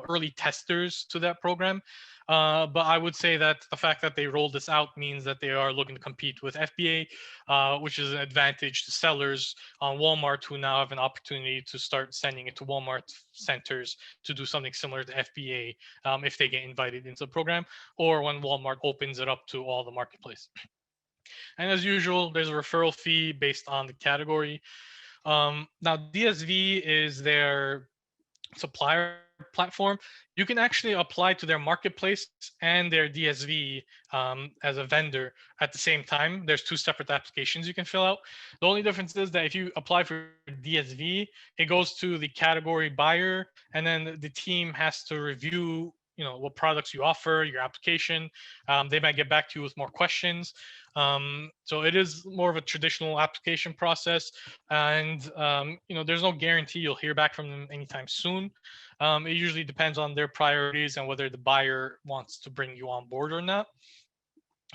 early testers to that program. But I would say that the fact that they rolled this out means that they are looking to compete with FBA, which is an advantage to sellers on Walmart who now have an opportunity to start sending it to Walmart centers to do something similar to FBA if they get invited into the program, or when Walmart opens it up to all the marketplace. And as usual, there's a referral fee based on the category. Now, DSV is their supplier platform, you can actually apply to their marketplace and their DSV as a vendor at the same time. There's two separate applications you can fill out. The only difference is that if you apply for DSV, it goes to the category buyer, and then the team has to review, what products you offer, your application. They might get back to you with more questions. So it is more of a traditional application process, and there's no guarantee you'll hear back from them anytime soon. It usually depends on their priorities and whether the buyer wants to bring you on board or not.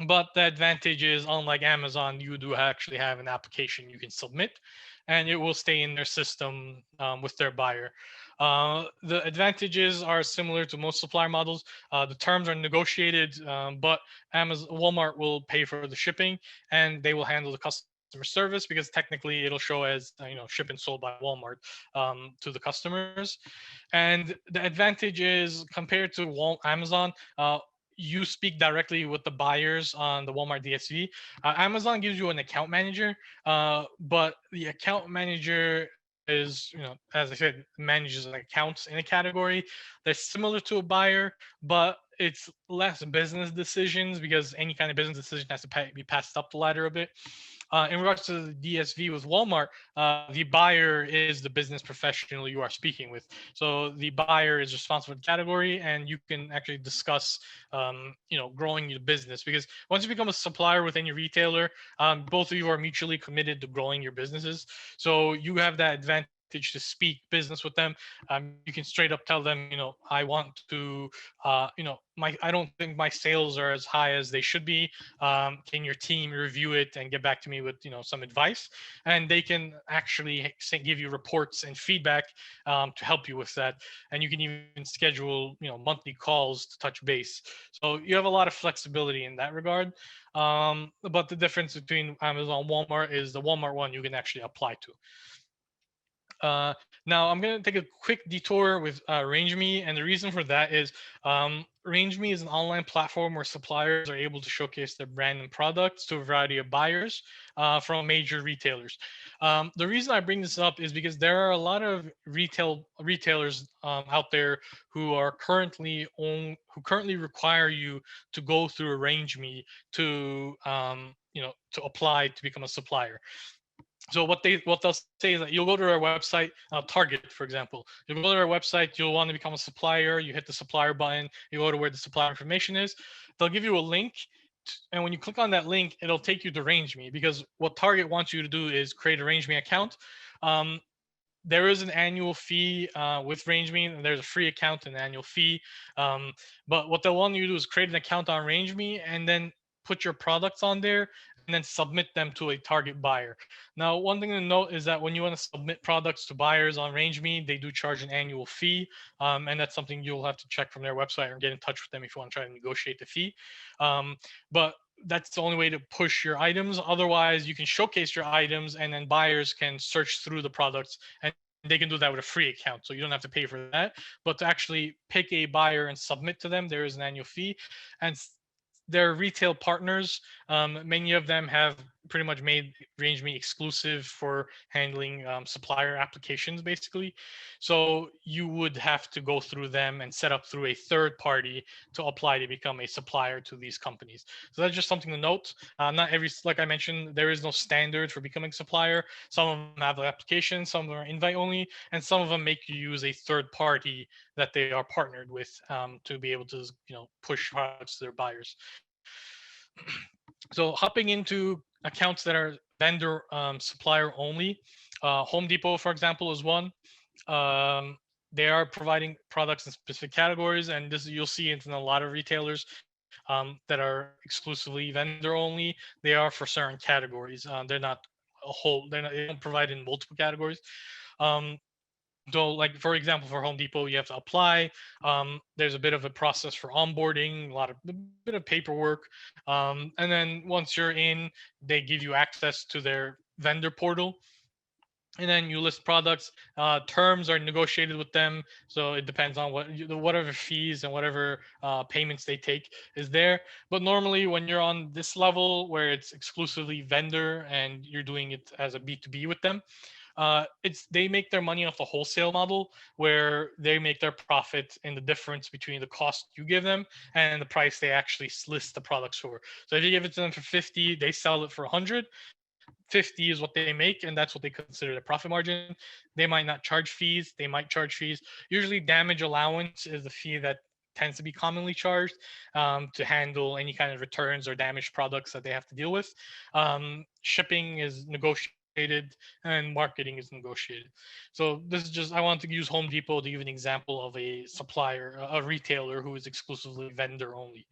But the advantage is, unlike Amazon, you do actually have an application you can submit, and it will stay in their system with their buyer. The advantages are similar to most supplier models. The terms are negotiated, but Walmart will pay for the shipping, and they will handle the customer service, because technically it'll show as shipped and sold by Walmart to the customers. And the advantage is, compared to Amazon, you speak directly with the buyers on the Walmart DSV. Amazon gives you an account manager, but the account manager is, as I said, manages accounts in a category that's similar to a buyer, but it's less business decisions, because any kind of business decision has to be passed up the ladder a bit. In regards to the DSV with Walmart, the buyer is the business professional you are speaking with. So the buyer is responsible for the category, and you can actually discuss, growing your business. Because once you become a supplier with any retailer, both of you are mutually committed to growing your businesses. So you have that advantage to speak business with them. You can straight up tell them, I want to, I don't think my sales are as high as they should be. Can your team review it and get back to me with, some advice? And they can actually give you reports and feedback to help you with that. And you can even schedule, monthly calls to touch base. So you have a lot of flexibility in that regard. But the difference between Amazon and Walmart is the Walmart one you can actually apply to. Now I'm going to take a quick detour with RangeMe, and the reason for that is RangeMe is an online platform where suppliers are able to showcase their brand and products to a variety of buyers from major retailers. The reason I bring this up is because there are a lot of retailers out there who currently require you to go through RangeMe to to apply to become a supplier. So what they'll say is that you'll go to our website, Target, for example. You'll go to our website, you'll want to become a supplier, you hit the supplier button, you go to where the supplier information is. They'll give you a link, and when you click on that link, it'll take you to RangeMe, because what Target wants you to do is create a RangeMe account. There is an annual fee with RangeMe, and there's a free account and an annual fee. But what they'll want you to do is create an account on RangeMe, and then put your products on there, and then submit them to a target buyer. Now, one thing to note is that when you want to submit products to buyers on RangeMe, they do charge an annual fee, and that's something you'll have to check from their website or get in touch with them if you want to try to negotiate the fee. But that's the only way to push your items. Otherwise, you can showcase your items, and then buyers can search through the products, and they can do that with a free account. So you don't have to pay for that. But to actually pick a buyer and submit to them, there is an annual fee. And their retail partners, many of them have pretty much made RangeMe exclusive for handling supplier applications, basically. So you would have to go through them and set up through a third party to apply to become a supplier to these companies. So that's just something to note. Not every, like I mentioned, there is no standard for becoming a supplier. Some of them have the application, some of them are invite only, and some of them make you use a third party that they are partnered with to be able to, push products to their buyers. So hopping into accounts that are vendor supplier only, Home Depot, for example, is one. They are providing products in specific categories, and this you'll see it in a lot of retailers that are exclusively vendor only. They are for certain categories. They're not a whole. They don't provide in multiple categories. So, like for example, for Home Depot, you have to apply. There's a bit of a process for onboarding, a bit of paperwork, and then once you're in, they give you access to their vendor portal, and then you list products. Terms are negotiated with them, so it depends on whatever fees and whatever payments they take is there. But normally, when you're on this level where it's exclusively vendor and you're doing it as a B2B with them, they make their money off the wholesale model, where they make their profit in the difference between the cost you give them and the price they actually list the products for. So if you give it to them for 50, they sell it for 100. 50 is what they make, and that's what they consider their profit margin. They might not charge fees. They might charge fees. Usually damage allowance is the fee that tends to be commonly charged to handle any kind of returns or damaged products that they have to deal with. Shipping is negotiated, and marketing is negotiated. So this is just, I want to use Home Depot to give an example of a supplier, a retailer who is exclusively vendor only.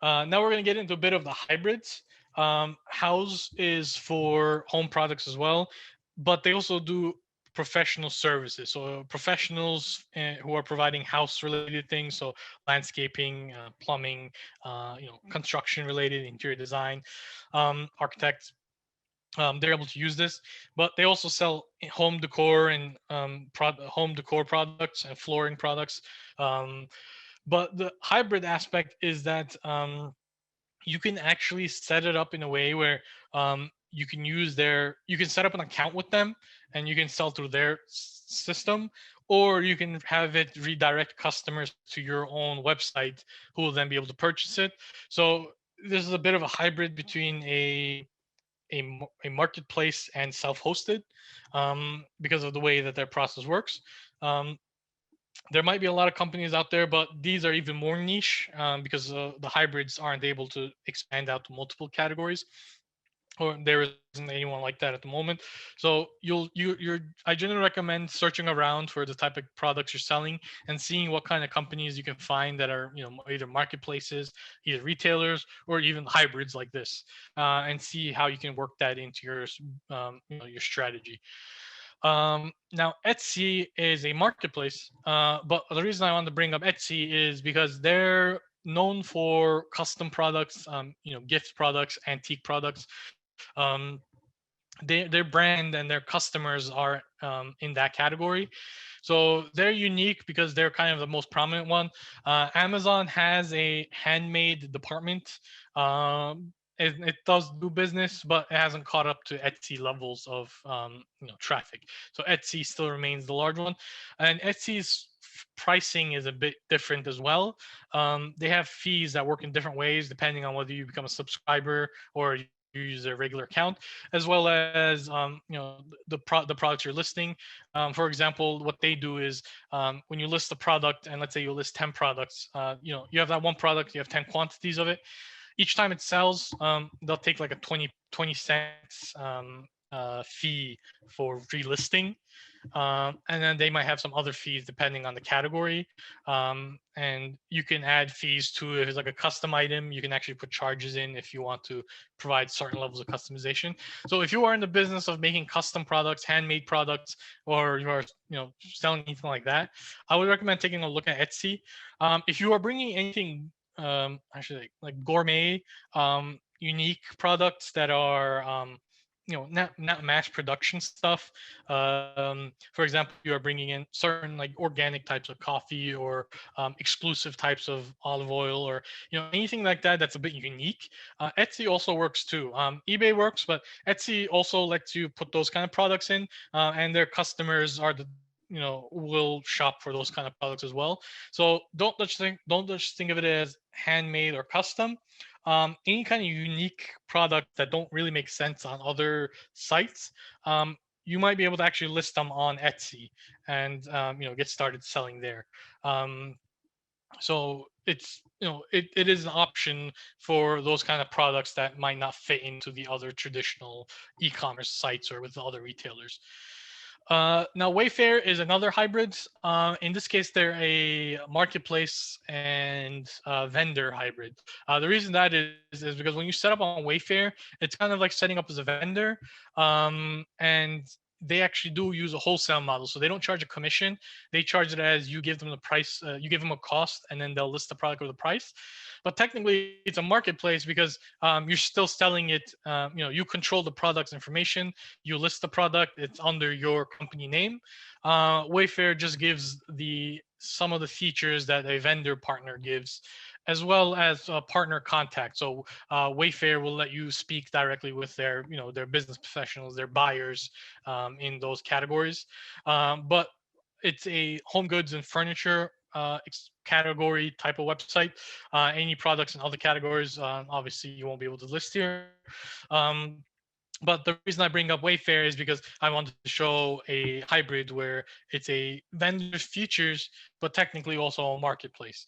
Now we're going to get into a bit of the hybrids. House is for home products as well, but they also do professional services. So professionals who are providing house-related things, so landscaping, plumbing, construction related, interior design, architects. They're able to use this, but they also sell home decor and home decor products and flooring products. Um, but the hybrid aspect is that you can actually set it up in a way where you can set up an account with them and you can sell through their system, or you can have it redirect customers to your own website who will then be able to purchase it. So this is a bit of a hybrid between a marketplace and self-hosted, because of the way that their process works. Um, there might be a lot of companies out there, but these are even more niche because the hybrids aren't able to expand out to multiple categories, or there isn't anyone like that at the moment. So I generally recommend searching around for the type of products you're selling and seeing what kind of companies you can find that are either marketplaces, either retailers, or even hybrids like this, and see how you can work that into your strategy. Now, Etsy is a marketplace, but the reason I wanted to bring up Etsy is because they're known for custom products, gift products, antique products. Um, their brand and their customers are in that category. So they're unique because they're kind of the most prominent one. Amazon has a handmade department. It does do business, but it hasn't caught up to Etsy levels of traffic. So Etsy still remains the large one, and Etsy's pricing is a bit different as well. They have fees that work in different ways depending on whether you become a subscriber or you use a regular account, as well as the products you're listing. For example, what they do is when you list a product, and let's say you list 10 products, you have that one product, you have 10 quantities of it. Each time it sells, they'll take like a 20 cents fee for relisting. And then they might have some other fees depending on the category. And you can add fees to, if it's like a custom item, you can actually put charges in if you want to provide certain levels of customization. So if you are in the business of making custom products, handmade products, or you are selling anything like that, I would recommend taking a look at Etsy. If you are bringing anything actually like gourmet, unique products that are not mass production stuff. For example, you are bringing in certain like organic types of coffee, or exclusive types of olive oil, or anything like that that's a bit unique. Etsy also works too. eBay works, but Etsy also lets you put those kind of products in, and their customers are will shop for those kind of products as well. So don't just think of it as handmade or custom. Any kind of unique product that don't really make sense on other sites, you might be able to actually list them on Etsy and get started selling there. So it's it is an option for those kind of products that might not fit into the other traditional e-commerce sites or with other retailers. Now, Wayfair is another hybrid. In this case, they're a marketplace and vendor hybrid. The reason that is because when you set up on Wayfair, it's kind of like setting up as a vendor, and they actually do use a wholesale model. So they don't charge a commission. They charge it as you give them the price, you give them a cost, and then they'll list the product with the price. But technically, it's a marketplace because you're still selling it. You control the product's information. You list the product. It's under your company name. Wayfair just gives some of the features that a vendor partner gives, as well as partner contact. So Wayfair will let you speak directly with their, their business professionals, their buyers in those categories. But it's a home goods and furniture category type of website. Any products in other categories, obviously, you won't be able to list here. Um, but the reason I bring up Wayfair is because I wanted to show a hybrid where it's a vendor's features, but technically also a marketplace.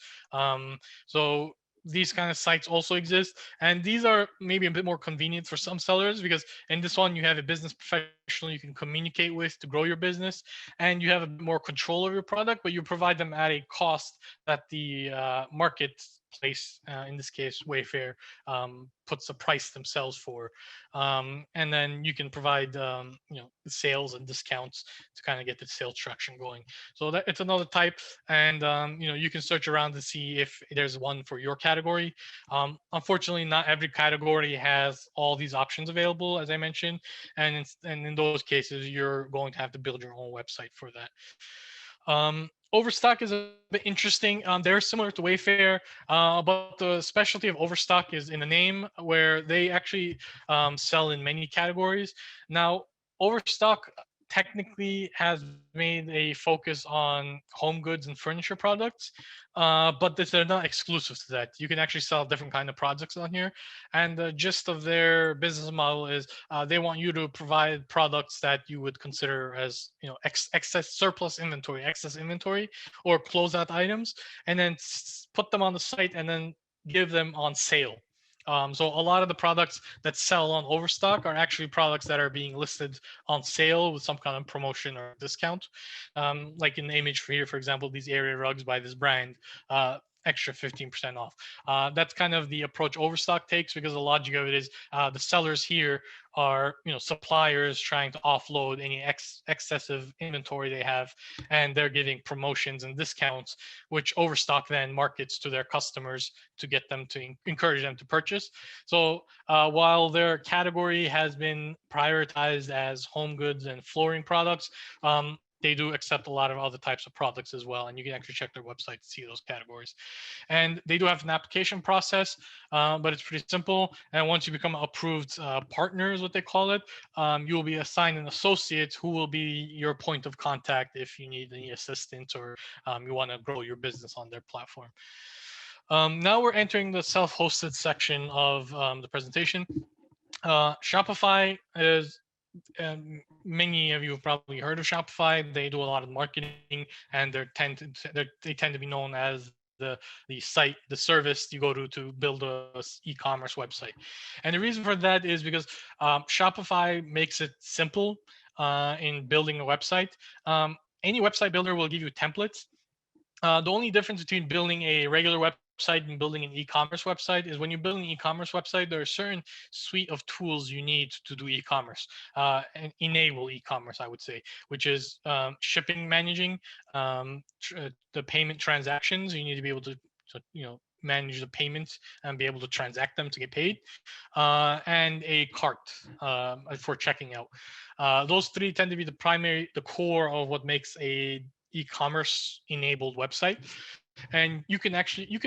So these kind of sites also exist, and these are maybe a bit more convenient for some sellers because in this one you have a business professional you can communicate with to grow your business, and you have a bit more control of your product, but you provide them at a cost that the marketplace, in this case Wayfair, puts the price themselves for. And then you can provide sales and discounts to kind of get the sales traction going. So that it's another type, and you can search around to see if there's one for your category. Unfortunately, not every category has all these options available, as I mentioned, and in those cases, you're going to have to build your own website for that. Overstock is a bit interesting. They're similar to Wayfair, but the specialty of Overstock is in the name, where they actually sell in many categories. Now, Overstock technically has made a focus on home goods and furniture products, but they're not exclusive to that. You can actually sell different kind of products on here, and the gist of their business model is they want you to provide products that you would consider as excess surplus inventory, excess inventory, or closeout items, and then put them on the site and then give them on sale. So a lot of the products that sell on Overstock are actually products that are being listed on sale with some kind of promotion or discount. Like in the image for here, for example, these area rugs by this brand, extra 15% off. That's kind of the approach Overstock takes, because the logic of it is the sellers here are suppliers trying to offload any excessive inventory they have, and they're giving promotions and discounts, which Overstock then markets to their customers to get them to encourage them to purchase. So while their category has been prioritized as home goods and flooring products, they do accept a lot of other types of products as well, and you can actually check their website to see those categories. And they do have an application process, but it's pretty simple. And once you become an approved partner, is what they call it, you will be assigned an associate who will be your point of contact if you need any assistance or you want to grow your business on their platform. Now we're entering the self-hosted section of the presentation. Shopify is, many of you have probably heard of Shopify. They do a lot of marketing, and they tend to be known as the site, the service you go to build a e-commerce website. And the reason for that is because Shopify makes it simple in building a website. Any website builder will give you templates. The only difference between building a regular website and building an e-commerce website is when you build an e-commerce website, there are a certain suite of tools you need to do e-commerce, and enable e-commerce, I would say, which is shipping, managing, the payment transactions. You need to be able to manage the payments and be able to transact them to get paid, and a cart for checking out. Those three tend to be the core of what makes a e-commerce enabled website. And you can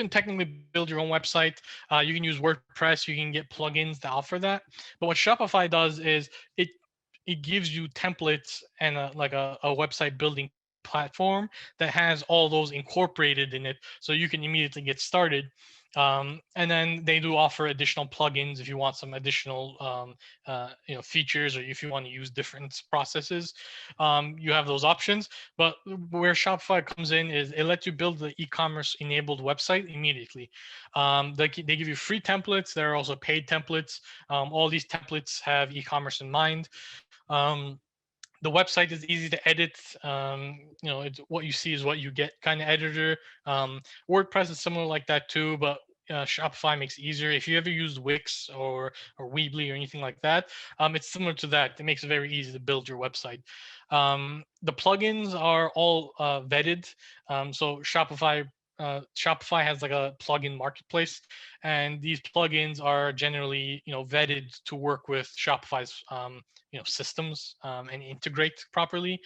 technically build your own website. You can use WordPress. You can get plugins to offer that. But what Shopify does is it gives you templates and a website building platform that has all those incorporated in it, so you can immediately get started. And then they do offer additional plugins if you want some additional features, or if you want to use different processes. You have those options. But where Shopify comes in is it lets you build the e-commerce enabled website immediately. They give you free templates. There are also paid templates. All these templates have e-commerce in mind. The website is easy to edit. It's what you see is what you get kind of editor. WordPress is similar like that too, but Shopify makes it easier. If you ever used Wix or Weebly or anything like that, it's similar to that. It makes it very easy to build your website. The plugins are all vetted. So Shopify has like a plugin marketplace, and these plugins are generally vetted to work with Shopify's systems and integrate properly.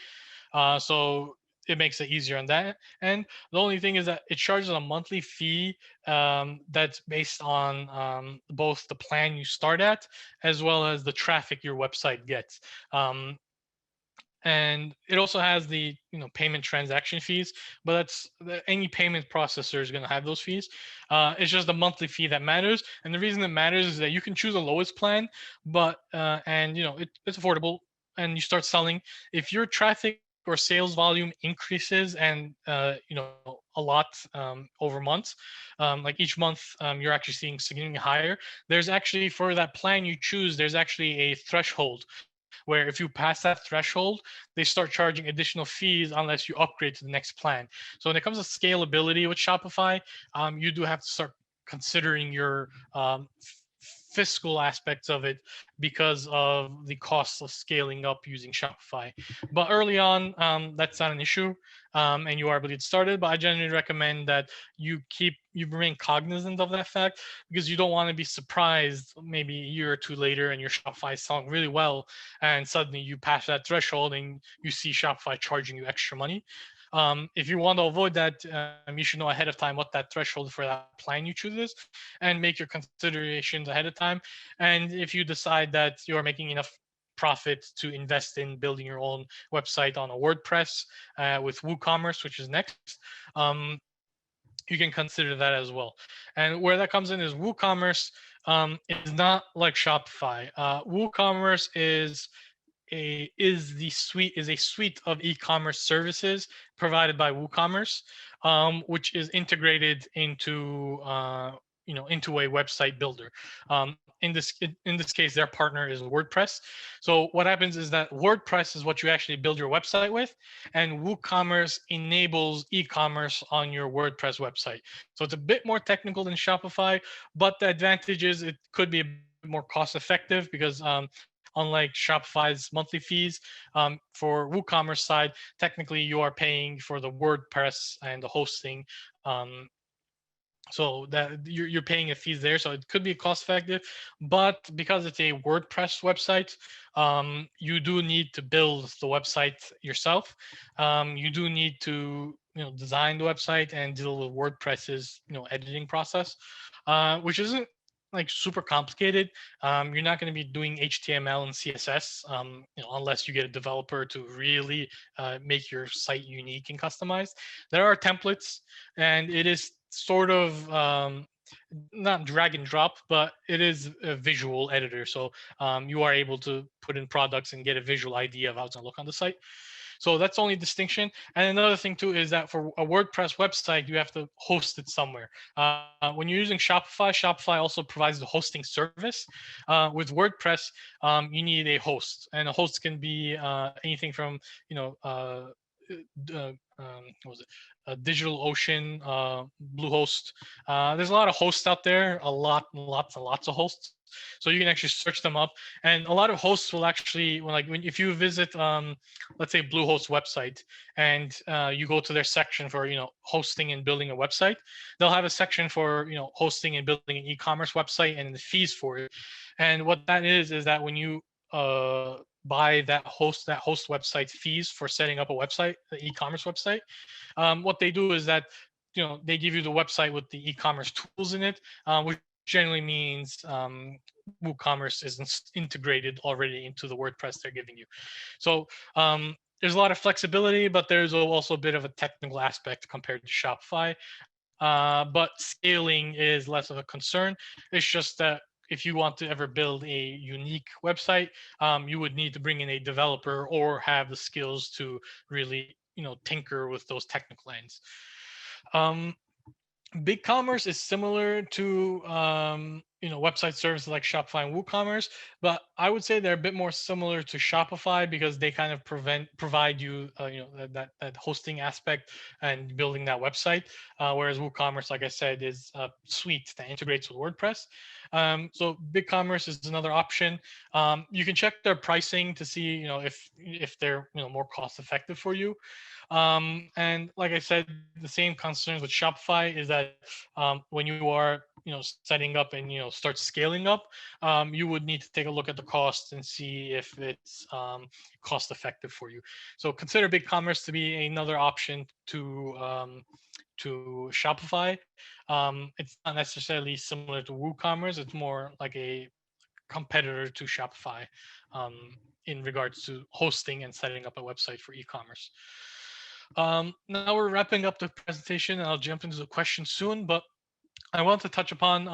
So it makes it easier on that. And the only thing is that it charges a monthly fee that's based on both the plan you start at as well as the traffic your website gets. And it also has the payment transaction fees, but any payment processor is going to have those fees. It's just the monthly fee that matters, and the reason it matters is that you can choose the lowest plan, but and it's affordable, and you start selling. If your traffic or sales volume increases and a lot over months, like each month you're actually seeing significantly higher, there's actually, for that plan you choose, there's actually a threshold where if you pass that threshold, they start charging additional fees unless you upgrade to the next plan. So when it comes to scalability with Shopify, you do have to start considering your fiscal aspects of it because of the cost of scaling up using Shopify. But early on, that's not an issue, and you are able to get started. But I generally recommend that you remain cognizant of that fact, because you don't want to be surprised maybe a year or two later and your Shopify is selling really well, and suddenly you pass that threshold and you see Shopify charging you extra money. If you want to avoid that, you should know ahead of time what that threshold for that plan you choose is, and make your considerations ahead of time. And if you decide that you're making enough profit to invest in building your own website on a WordPress with WooCommerce, which is next, you can consider that as well. And where that comes in is WooCommerce is not like Shopify. WooCommerce is a suite of e-commerce services provided by WooCommerce, which is integrated into a website builder. In this case, their partner is WordPress. So what happens is that WordPress is what you actually build your website with, and WooCommerce enables e-commerce on your WordPress website. So it's a bit more technical than Shopify, but the advantage is it could be a bit more cost effective, because unlike Shopify's monthly fees, for WooCommerce side, technically you are paying for the WordPress and the hosting. So that you're paying a fees there, so it could be cost effective. But because it's a WordPress website, you do need to build the website yourself. You do need to design the website and deal with WordPress's editing process, which isn't like super complicated. You're not going to be doing HTML and CSS unless you get a developer to really make your site unique and customized. There are templates, and it is sort of not drag and drop, but it is a visual editor. So you are able to put in products and get a visual idea of how it's going to look on the site. So that's the only distinction. And another thing too is that for a WordPress website, you have to host it somewhere. When you're using Shopify, Shopify also provides the hosting service. With WordPress, you need a host, and a host can be anything from what was it? DigitalOcean, Bluehost. There's a lot of hosts out there, lots and lots of hosts. So you can actually search them up, and a lot of hosts will actually, if you visit, let's say Bluehost website, and you go to their section for hosting and building a website, they'll have a section for hosting and building an e-commerce website and the fees for it. And what that is that when you buy that host website fees for setting up a website, the e-commerce website, what they do is that they give you the website with the e-commerce tools in it, which generally means WooCommerce is integrated already into the WordPress they're giving you. So there's a lot of flexibility, but there's also a bit of a technical aspect compared to Shopify. But scaling is less of a concern. It's just that if you want to ever build a unique website, you would need to bring in a developer or have the skills to really tinker with those technical ends. BigCommerce is similar to website services like Shopify and WooCommerce, but I would say they're a bit more similar to Shopify because they kind of provide you that hosting aspect and building that website, whereas WooCommerce, like I said, is a suite that integrates with WordPress. So BigCommerce is another option. You can check their pricing to see if they're more cost effective for you. And like I said, the same concerns with Shopify is that when you are setting up and start scaling up, you would need to take a look at the cost and see if it's cost effective for you. So consider BigCommerce to be another option to Shopify. It's not necessarily similar to WooCommerce. It's more like a competitor to Shopify um, in regards to hosting and setting up a website for e-commerce. Now we're wrapping up the presentation, and I'll jump into the questions soon, but I want to touch upon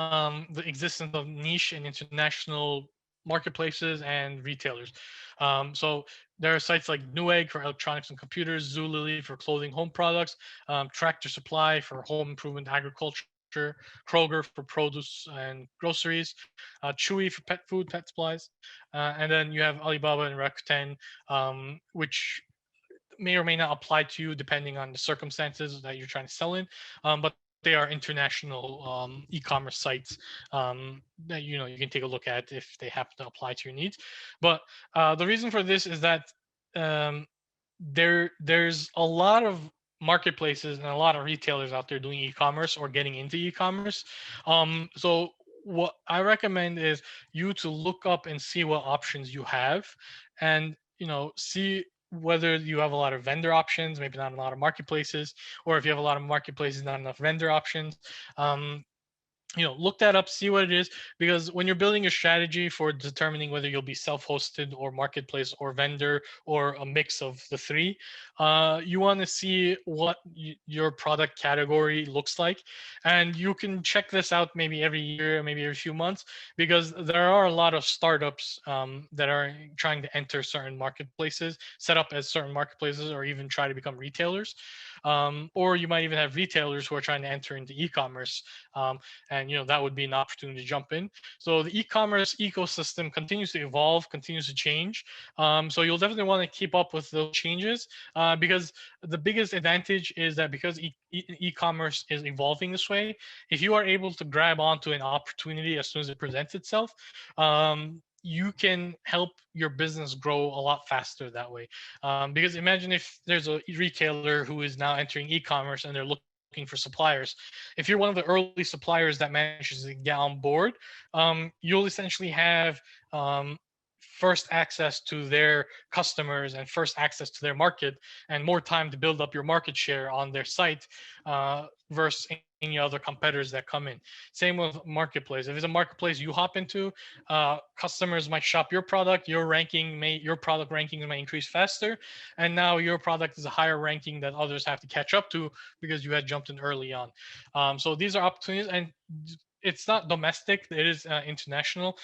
the existence of niche and international marketplaces and retailers. So there are sites like Newegg for electronics and computers, Zulily for clothing, home products, Tractor Supply for home improvement, agriculture, Kroger for produce and groceries, Chewy for pet food, pet supplies, and then you have Alibaba and Rakuten, which may or may not apply to you depending on the circumstances that you're trying to sell in. But they are international e-commerce sites that you can take a look at if they happen to apply to your needs. But the reason for this is that um, there's a lot of marketplaces and a lot of retailers out there doing e-commerce or getting into e-commerce. So what I recommend is you to look up and see what options you have, and see whether you have a lot of vendor options, maybe not a lot of marketplaces, or if you have a lot of marketplaces, not enough vendor options. Look that up, see what it is, because when you're building a strategy for determining whether you'll be self-hosted or marketplace or vendor or a mix of the three, you want to see what your product category looks like. And you can check this out maybe every year, maybe every few months, because there are a lot of startups that are trying to enter certain marketplaces, set up as certain marketplaces, or even try to become retailers. Or you might even have retailers who are trying to enter into e-commerce, and that would be an opportunity to jump in. So the e-commerce ecosystem continues to evolve, continues to change. So you'll definitely want to keep up with those changes, because the biggest advantage is that because e-commerce is evolving this way, if you are able to grab onto an opportunity as soon as it presents itself, you can help your business grow a lot faster that way. Because imagine if there's a retailer who is now entering e-commerce and they're looking for suppliers. If you're one of the early suppliers that manages to get on board, you'll essentially have first access to their customers and first access to their market, and more time to build up your market share on their site versus any other competitors that come in. Same with marketplace. If it's a marketplace you hop into, customers might shop your product, your product rankings may increase faster, and now your product is a higher ranking that others have to catch up to because you had jumped in early on. So these are opportunities, and it's not domestic, it is international.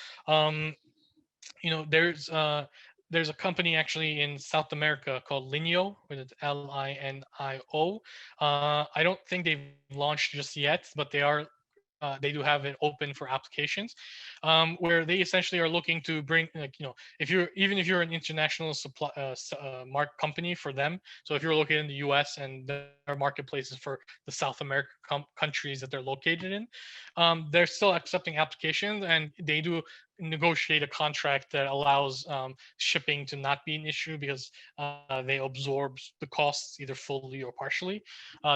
There's a company actually in South America called Linio, with Linio. I don't think they've launched just yet, but they do have it open for applications, where they essentially are looking to bring, if you're an international supply company for them. So if you're located in the U.S. and there are marketplaces for the South American countries that they're located in, they're still accepting applications, and they do negotiate a contract that allows shipping to not be an issue, because they absorb the costs either fully or partially,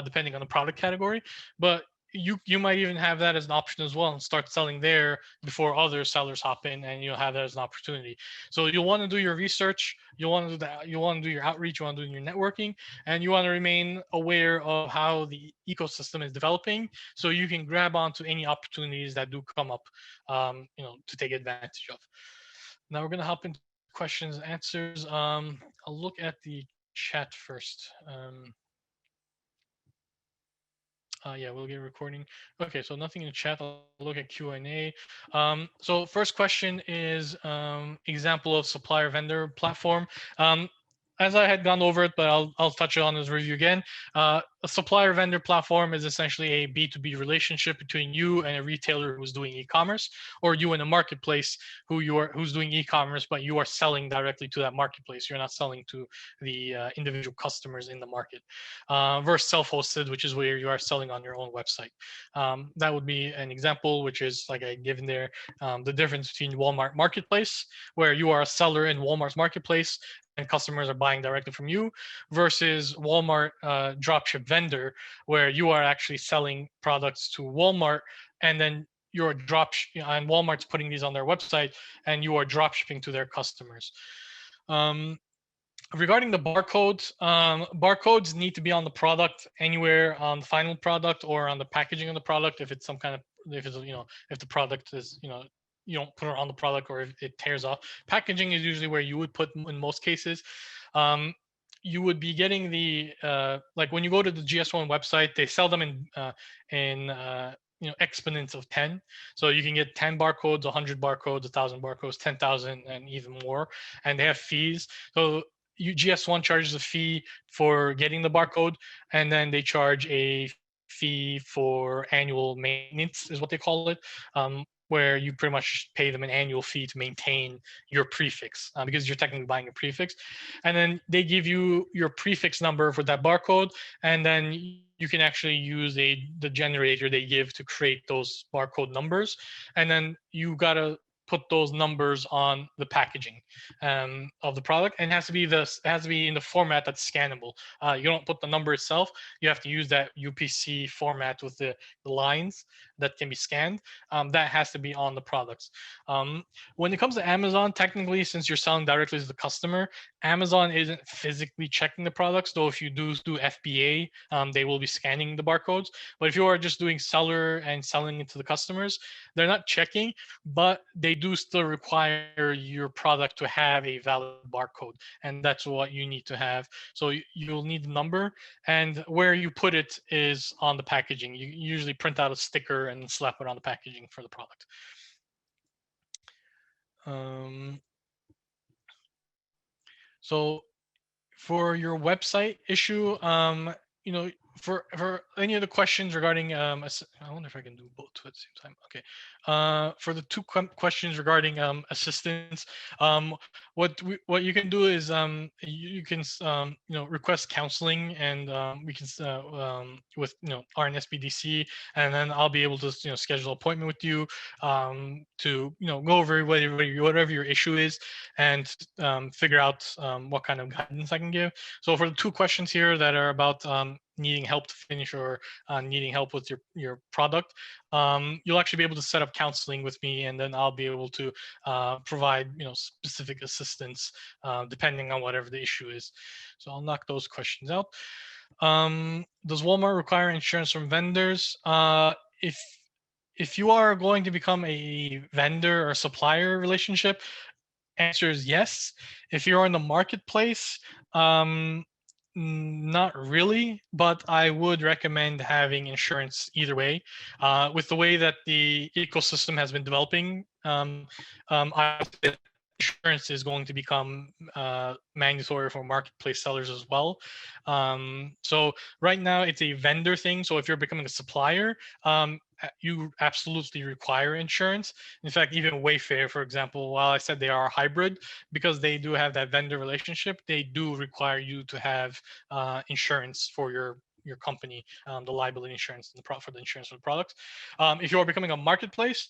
depending on the product category. But you might even have that as an option as well, and start selling there before other sellers hop in, and you'll have that as an opportunity. So you'll want to do your research, you'll want to do that, you want to do your outreach, you want to do your networking, and you want to remain aware of how the ecosystem is developing, so you can grab onto any opportunities that do come up, to take advantage of. Now we're going to hop into questions and answers. I'll look at the chat first. Yeah, we'll get recording. Okay, so nothing in the chat. I'll look at Q&A. So first question is example of supplier vendor platform. As I had gone over it, but I'll touch on this review again. A supplier vendor platform is essentially a B2B relationship between you and a retailer who's doing e-commerce, or you and a marketplace who's doing e-commerce, but you are selling directly to that marketplace. You're not selling to the individual customers in the market. Versus self-hosted, which is where you are selling on your own website. That would be an example, which is like I given there, the difference between Walmart Marketplace, where you are a seller in Walmart's marketplace and customers are buying directly from you, versus Walmart dropship vendor, where you are actually selling products to Walmart, and then and Walmart's putting these on their website, and you are drop shipping to their customers. Regarding the barcodes, barcodes need to be on the product anywhere on the final product or on the packaging of the product. If it's some kind of, if it's, if the product is, you don't put it on the product, or if it tears off. Packaging is usually where you would put in most cases. You would be getting the like when you go to the GS1 website, they sell them in exponents of 10. So you can get 10 barcodes, 100 barcodes, 1,000 barcodes, 10,000, and even more. And they have fees. So GS1 charges a fee for getting the barcode, and then they charge a fee for annual maintenance, is what they call it, where you pretty much pay them an annual fee to maintain your prefix, because you're technically buying a prefix. And then they give you your prefix number for that barcode, and then you can actually use the generator they give to create those barcode numbers. And then you gotta put those numbers on the packaging of the product, and it has to be in the format that's scannable. You don't put the number itself. You have to use that UPC format with the lines that can be scanned. That has to be on the products. When it comes to Amazon, technically, since you're selling directly to the customer, Amazon isn't physically checking the products, though if you do FBA, they will be scanning the barcodes. But if you are just doing seller and selling it to the customers, they're not checking, but they do still require your product to have a valid barcode, and that's what you need to have. So you'll need the number, and where you put it is on the packaging. You usually print out a sticker and slap it on the packaging for the product. So for your website issue, for any of the questions regarding, I wonder if I can do both at the same time. Okay. For the two questions regarding assistance, what you can do is you can request counseling, and we can with RNSPDC, and then I'll be able to schedule an appointment with you to go over whatever your issue is, and figure out what kind of guidance I can give. So for the two questions here that are about needing help to finish, or needing help with your product, you'll actually be able to set up counseling with me, and then I'll be able to provide specific assistance depending on whatever the issue is. So I'll knock those questions out. Does Walmart require insurance from vendors? If you are going to become a vendor or supplier relationship, answer is yes. If you're in the marketplace, not really, but I would recommend having insurance either way. With the way that the ecosystem has been developing, I think insurance is going to become mandatory for marketplace sellers as well. So right now it's a vendor thing. So if you're becoming a supplier, you absolutely require insurance. In fact, even Wayfair, for example, while I said they are hybrid, because they do have that vendor relationship, they do require you to have insurance for your company, the liability insurance and for the insurance for the products. If you are becoming a marketplace,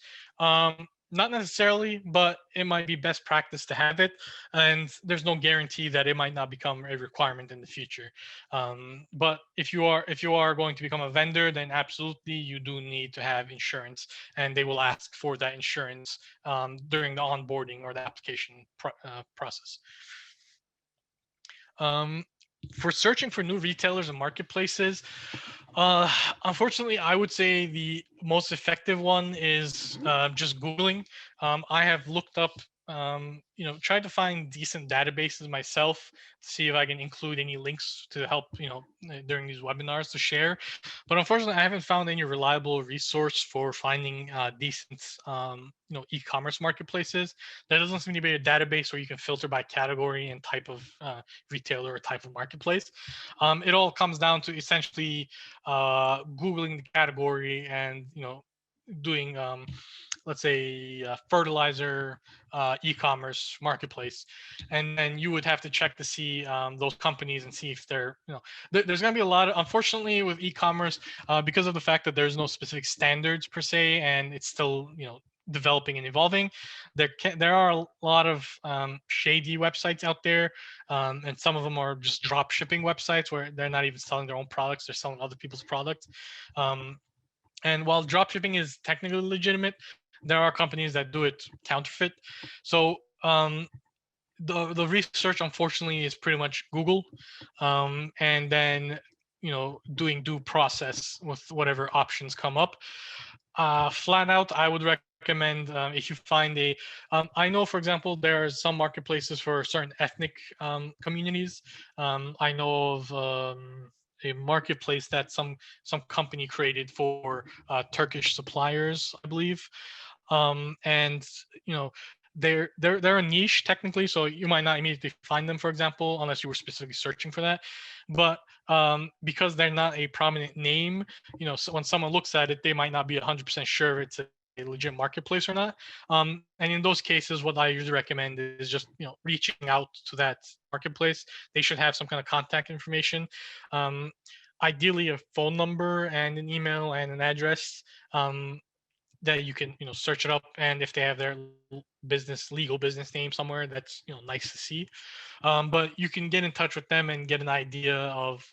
not necessarily, but it might be best practice to have it, and there's no guarantee that it might not become a requirement in the future. But if you are going to become a vendor, then absolutely you do need to have insurance, and they will ask for that insurance during the onboarding or the application process. For searching for new retailers and marketplaces, unfortunately, I would say the most effective one is just Googling. I have looked up, tried to find decent databases myself to see if I can include any links to help, during these webinars to share. But unfortunately, I haven't found any reliable resource for finding decent, e-commerce marketplaces. There doesn't seem to be a database where you can filter by category and type of retailer or type of marketplace. It all comes down to essentially Googling the category and, doing, let's say, fertilizer e-commerce marketplace, and then you would have to check to see those companies and see if they're, there's going to be a lot of, unfortunately, with e-commerce, because of the fact that there's no specific standards per se, and it's still, developing and evolving. There are a lot of shady websites out there, and some of them are just drop shipping websites where they're not even selling their own products; they're selling other people's products. And while dropshipping is technically legitimate, there are companies that do it counterfeit. So the research, unfortunately, is pretty much Google, and then doing due process with whatever options come up. Flat out, I would recommend if you find a. I know, for example, there are some marketplaces for certain ethnic communities. I know of a marketplace that some company created for Turkish suppliers, I believe, and you know they're a niche technically, so you might not immediately find them, for example, unless you were specifically searching for that. But because they're not a prominent name, so when someone looks at it, they might not be 100% sure it's a legit marketplace or not. And in those cases, what I usually recommend is just reaching out to that marketplace. They should have some kind of contact information, um, ideally a phone number and an email and an address, that you can search it up, and if they have their legal business name somewhere, that's nice to see. But you can get in touch with them and get an idea of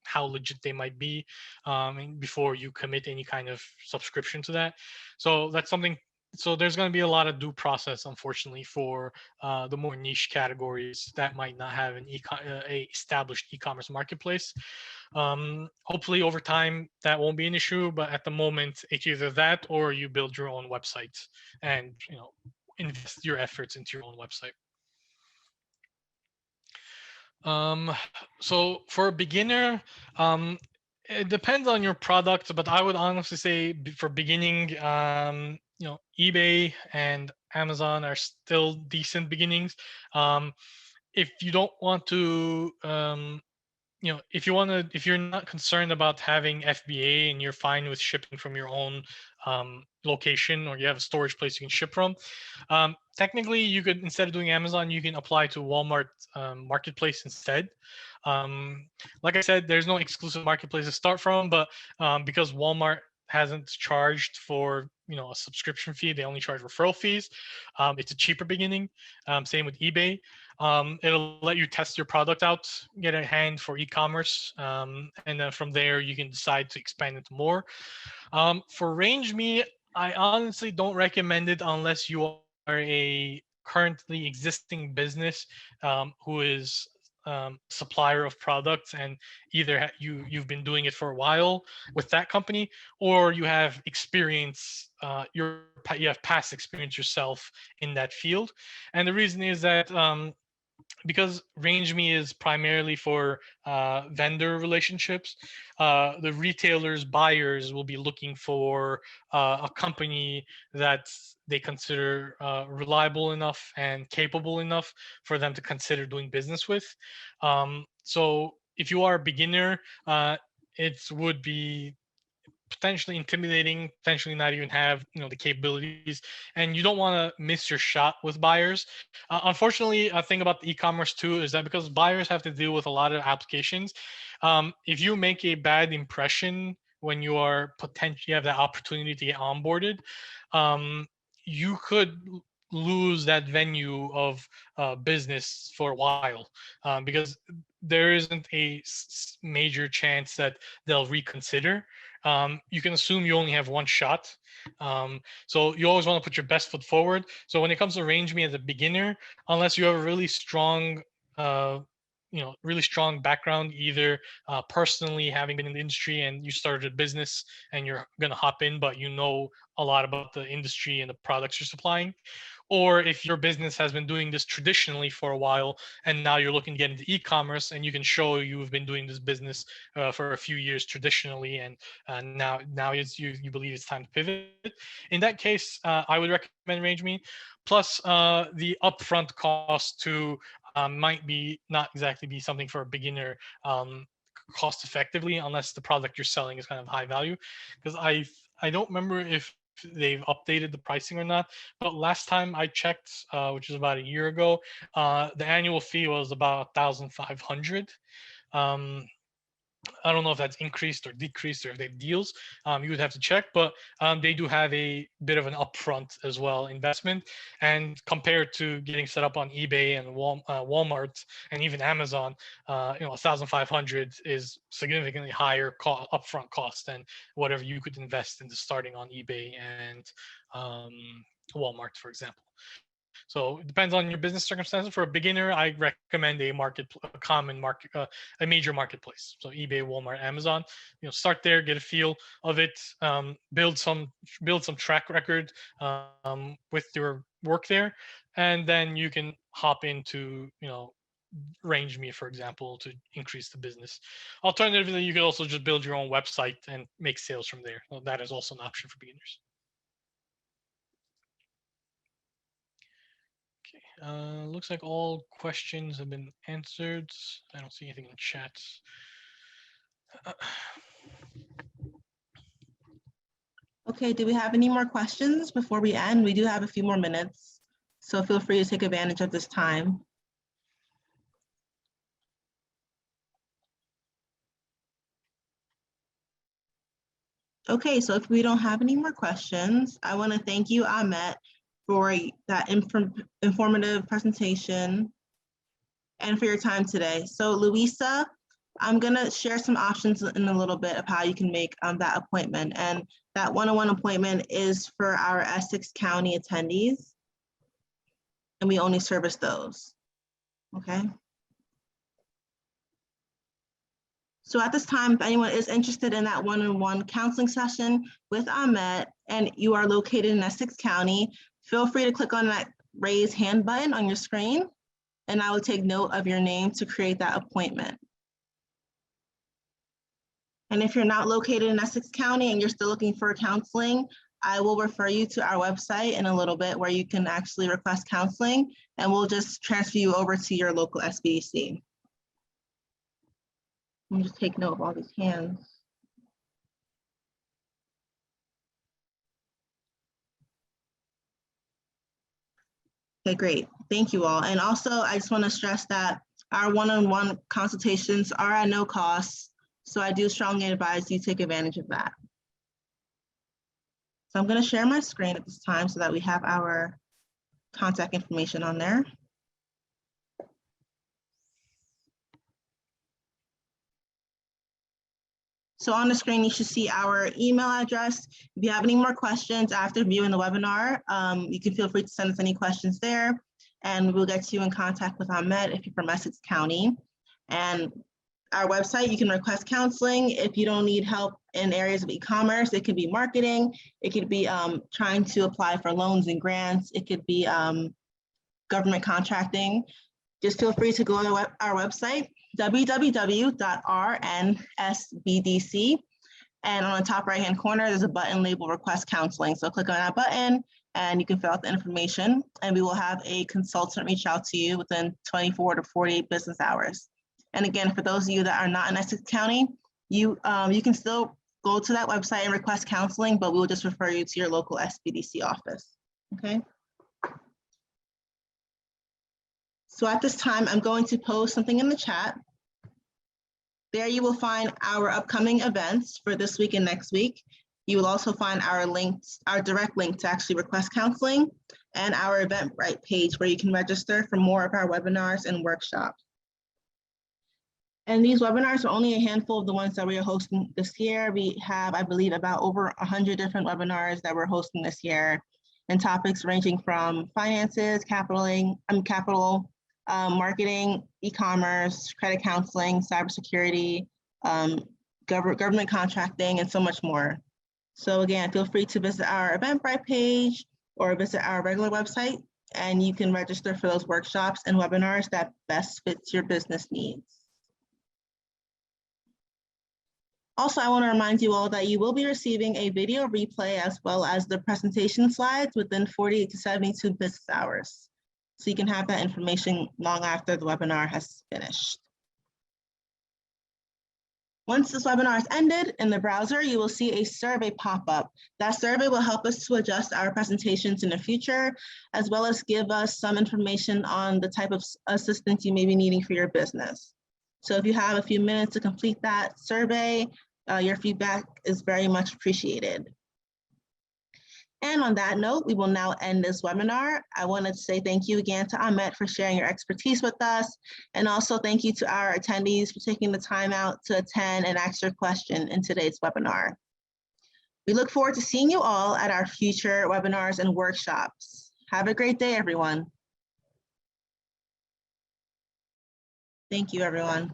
how legit they might be, and before you commit any kind of subscription to that. So that's something. So there's going to be a lot of due process, unfortunately, for the more niche categories that might not have a established e-commerce marketplace. Hopefully over time that won't be an issue, but at the moment it's either that or you build your own website and invest your efforts into your own website. Um, so for a beginner, it depends on your product, but I would honestly say for beginning, eBay and Amazon are still decent beginnings. Um, if you don't want to if you're not concerned about having FBA and you're fine with shipping from your own location, or you have a storage place you can ship from, technically you could, instead of doing Amazon, you can apply to Walmart marketplace instead. Like I said, there's no exclusive marketplace to start from, but because Walmart hasn't charged for a subscription fee, they only charge referral fees. It's a cheaper beginning. Same with eBay. It'll let you test your product out, get a hand for e-commerce, and then from there you can decide to expand into more. For Range Me, I honestly don't recommend it unless you are a currently existing business who is supplier of products, and either you've been doing it for a while with that company, or you have experience, you have past experience yourself in that field. And the reason is that because RangeMe is primarily for vendor relationships, the retailers, buyers will be looking for a company that they consider reliable enough and capable enough for them to consider doing business with. So if you are a beginner, it would be potentially intimidating, potentially not even have the capabilities, and you don't want to miss your shot with buyers. Unfortunately, a thing about the e-commerce too is that because buyers have to deal with a lot of applications, if you make a bad impression when you are potentially have that opportunity to get onboarded, you could lose that venue of business for a while, because there isn't a major chance that they'll reconsider. You can assume you only have one shot. So you always want to put your best foot forward. So when it comes to Range Me as a beginner, unless you have a really strong, really strong background, either personally having been in the industry and you started a business and you're going to hop in, but you know a lot about the industry and the products you're supplying, or if your business has been doing this traditionally for a while and now you're looking to get into e-commerce and you can show you've been doing this business for a few years traditionally, and now you believe it's time to pivot. In that case, I would recommend RangeMe. Plus, the upfront cost to might be not exactly be something for a beginner cost effectively, unless the product you're selling is kind of high value. Because I don't remember if they've updated the pricing or not, but last time I checked, which is about a year ago, the annual fee was about 1,500. Um, I don't know if that's increased or decreased or if they have deals. You would have to check, but they do have a bit of an upfront as well investment. And compared to getting set up on eBay and Walmart and even Amazon, 1,500 is significantly higher upfront cost than whatever you could invest into starting on eBay and Walmart, for example. So it depends on your business circumstances. For a beginner, I recommend a major marketplace. So eBay, Walmart, Amazon. Start there, get a feel of it, build some track record with your work there, and then you can hop into RangeMe, for example, to increase the business. Alternatively, you could also just build your own website and make sales from there. Well, that is also an option for beginners. Looks like all questions have been answered. I don't see anything in chat. Okay, do we have any more questions before we end? We do have a few more minutes, so feel free to take advantage of this time. Okay, so if we don't have any more questions, I want to thank you, Ahmet, for that informative presentation and for your time today. So Luisa, I'm gonna share some options in a little bit of how you can make that appointment. And that one-on-one appointment is for our Essex County attendees, and we only service those, okay? So at this time, if anyone is interested in that one-on-one counseling session with Ahmet and you are located in Essex County, feel free to click on that raise hand button on your screen, and I will take note of your name to create that appointment. And if you're not located in Essex County and you're still looking for counseling, I will refer you to our website in a little bit where you can actually request counseling, and we'll just transfer you over to your local SBDC. Let me just take note of all these hands. Okay, great. Thank you all. And also, I just want to stress that our one-on-one consultations are at no cost. So I do strongly advise you take advantage of that. So I'm going to share my screen at this time so that we have our contact information on there. So on the screen, you should see our email address. If you have any more questions after viewing the webinar, you can feel free to send us any questions there, and we'll get you in contact with Ahmet if you're from Essex County. And our website, you can request counseling. If you don't need help in areas of e-commerce, it could be marketing, it could be trying to apply for loans and grants, it could be government contracting. Just feel free to go to our website, www.rnsbdc, and on the top right-hand corner, there's a button labeled Request Counseling. So click on that button and you can fill out the information, and we will have a consultant reach out to you within 24 to 48 business hours. And again, for those of you that are not in Essex County, you can still go to that website and request counseling, but we will just refer you to your local SBDC office, okay? So at this time, I'm going to post something in the chat. There you will find our upcoming events for this week and next week. You will also find our links, our direct link to actually request counseling, and our Eventbrite page where you can register for more of our webinars and workshops. And these webinars are only a handful of the ones that we are hosting this year. We have, I believe, about over 100 different webinars that we're hosting this year, and topics ranging from finances, capital, marketing, e-commerce, credit counseling, cybersecurity, government contracting, and so much more. So again, feel free to visit our Eventbrite page or visit our regular website, and you can register for those workshops and webinars that best fits your business needs. Also, I want to remind you all that you will be receiving a video replay as well as the presentation slides within 48 to 72 business hours. So you can have that information long after the webinar has finished. Once this webinar is ended, in the browser, you will see a survey pop up. That survey will help us to adjust our presentations in the future, as well as give us some information on the type of assistance you may be needing for your business. So if you have a few minutes to complete that survey, your feedback is very much appreciated. And on that note, we will now end this webinar. I wanted to say thank you again to Ahmet for sharing your expertise with us. And also thank you to our attendees for taking the time out to attend and ask your question in today's webinar. We look forward to seeing you all at our future webinars and workshops. Have a great day, everyone. Thank you, everyone.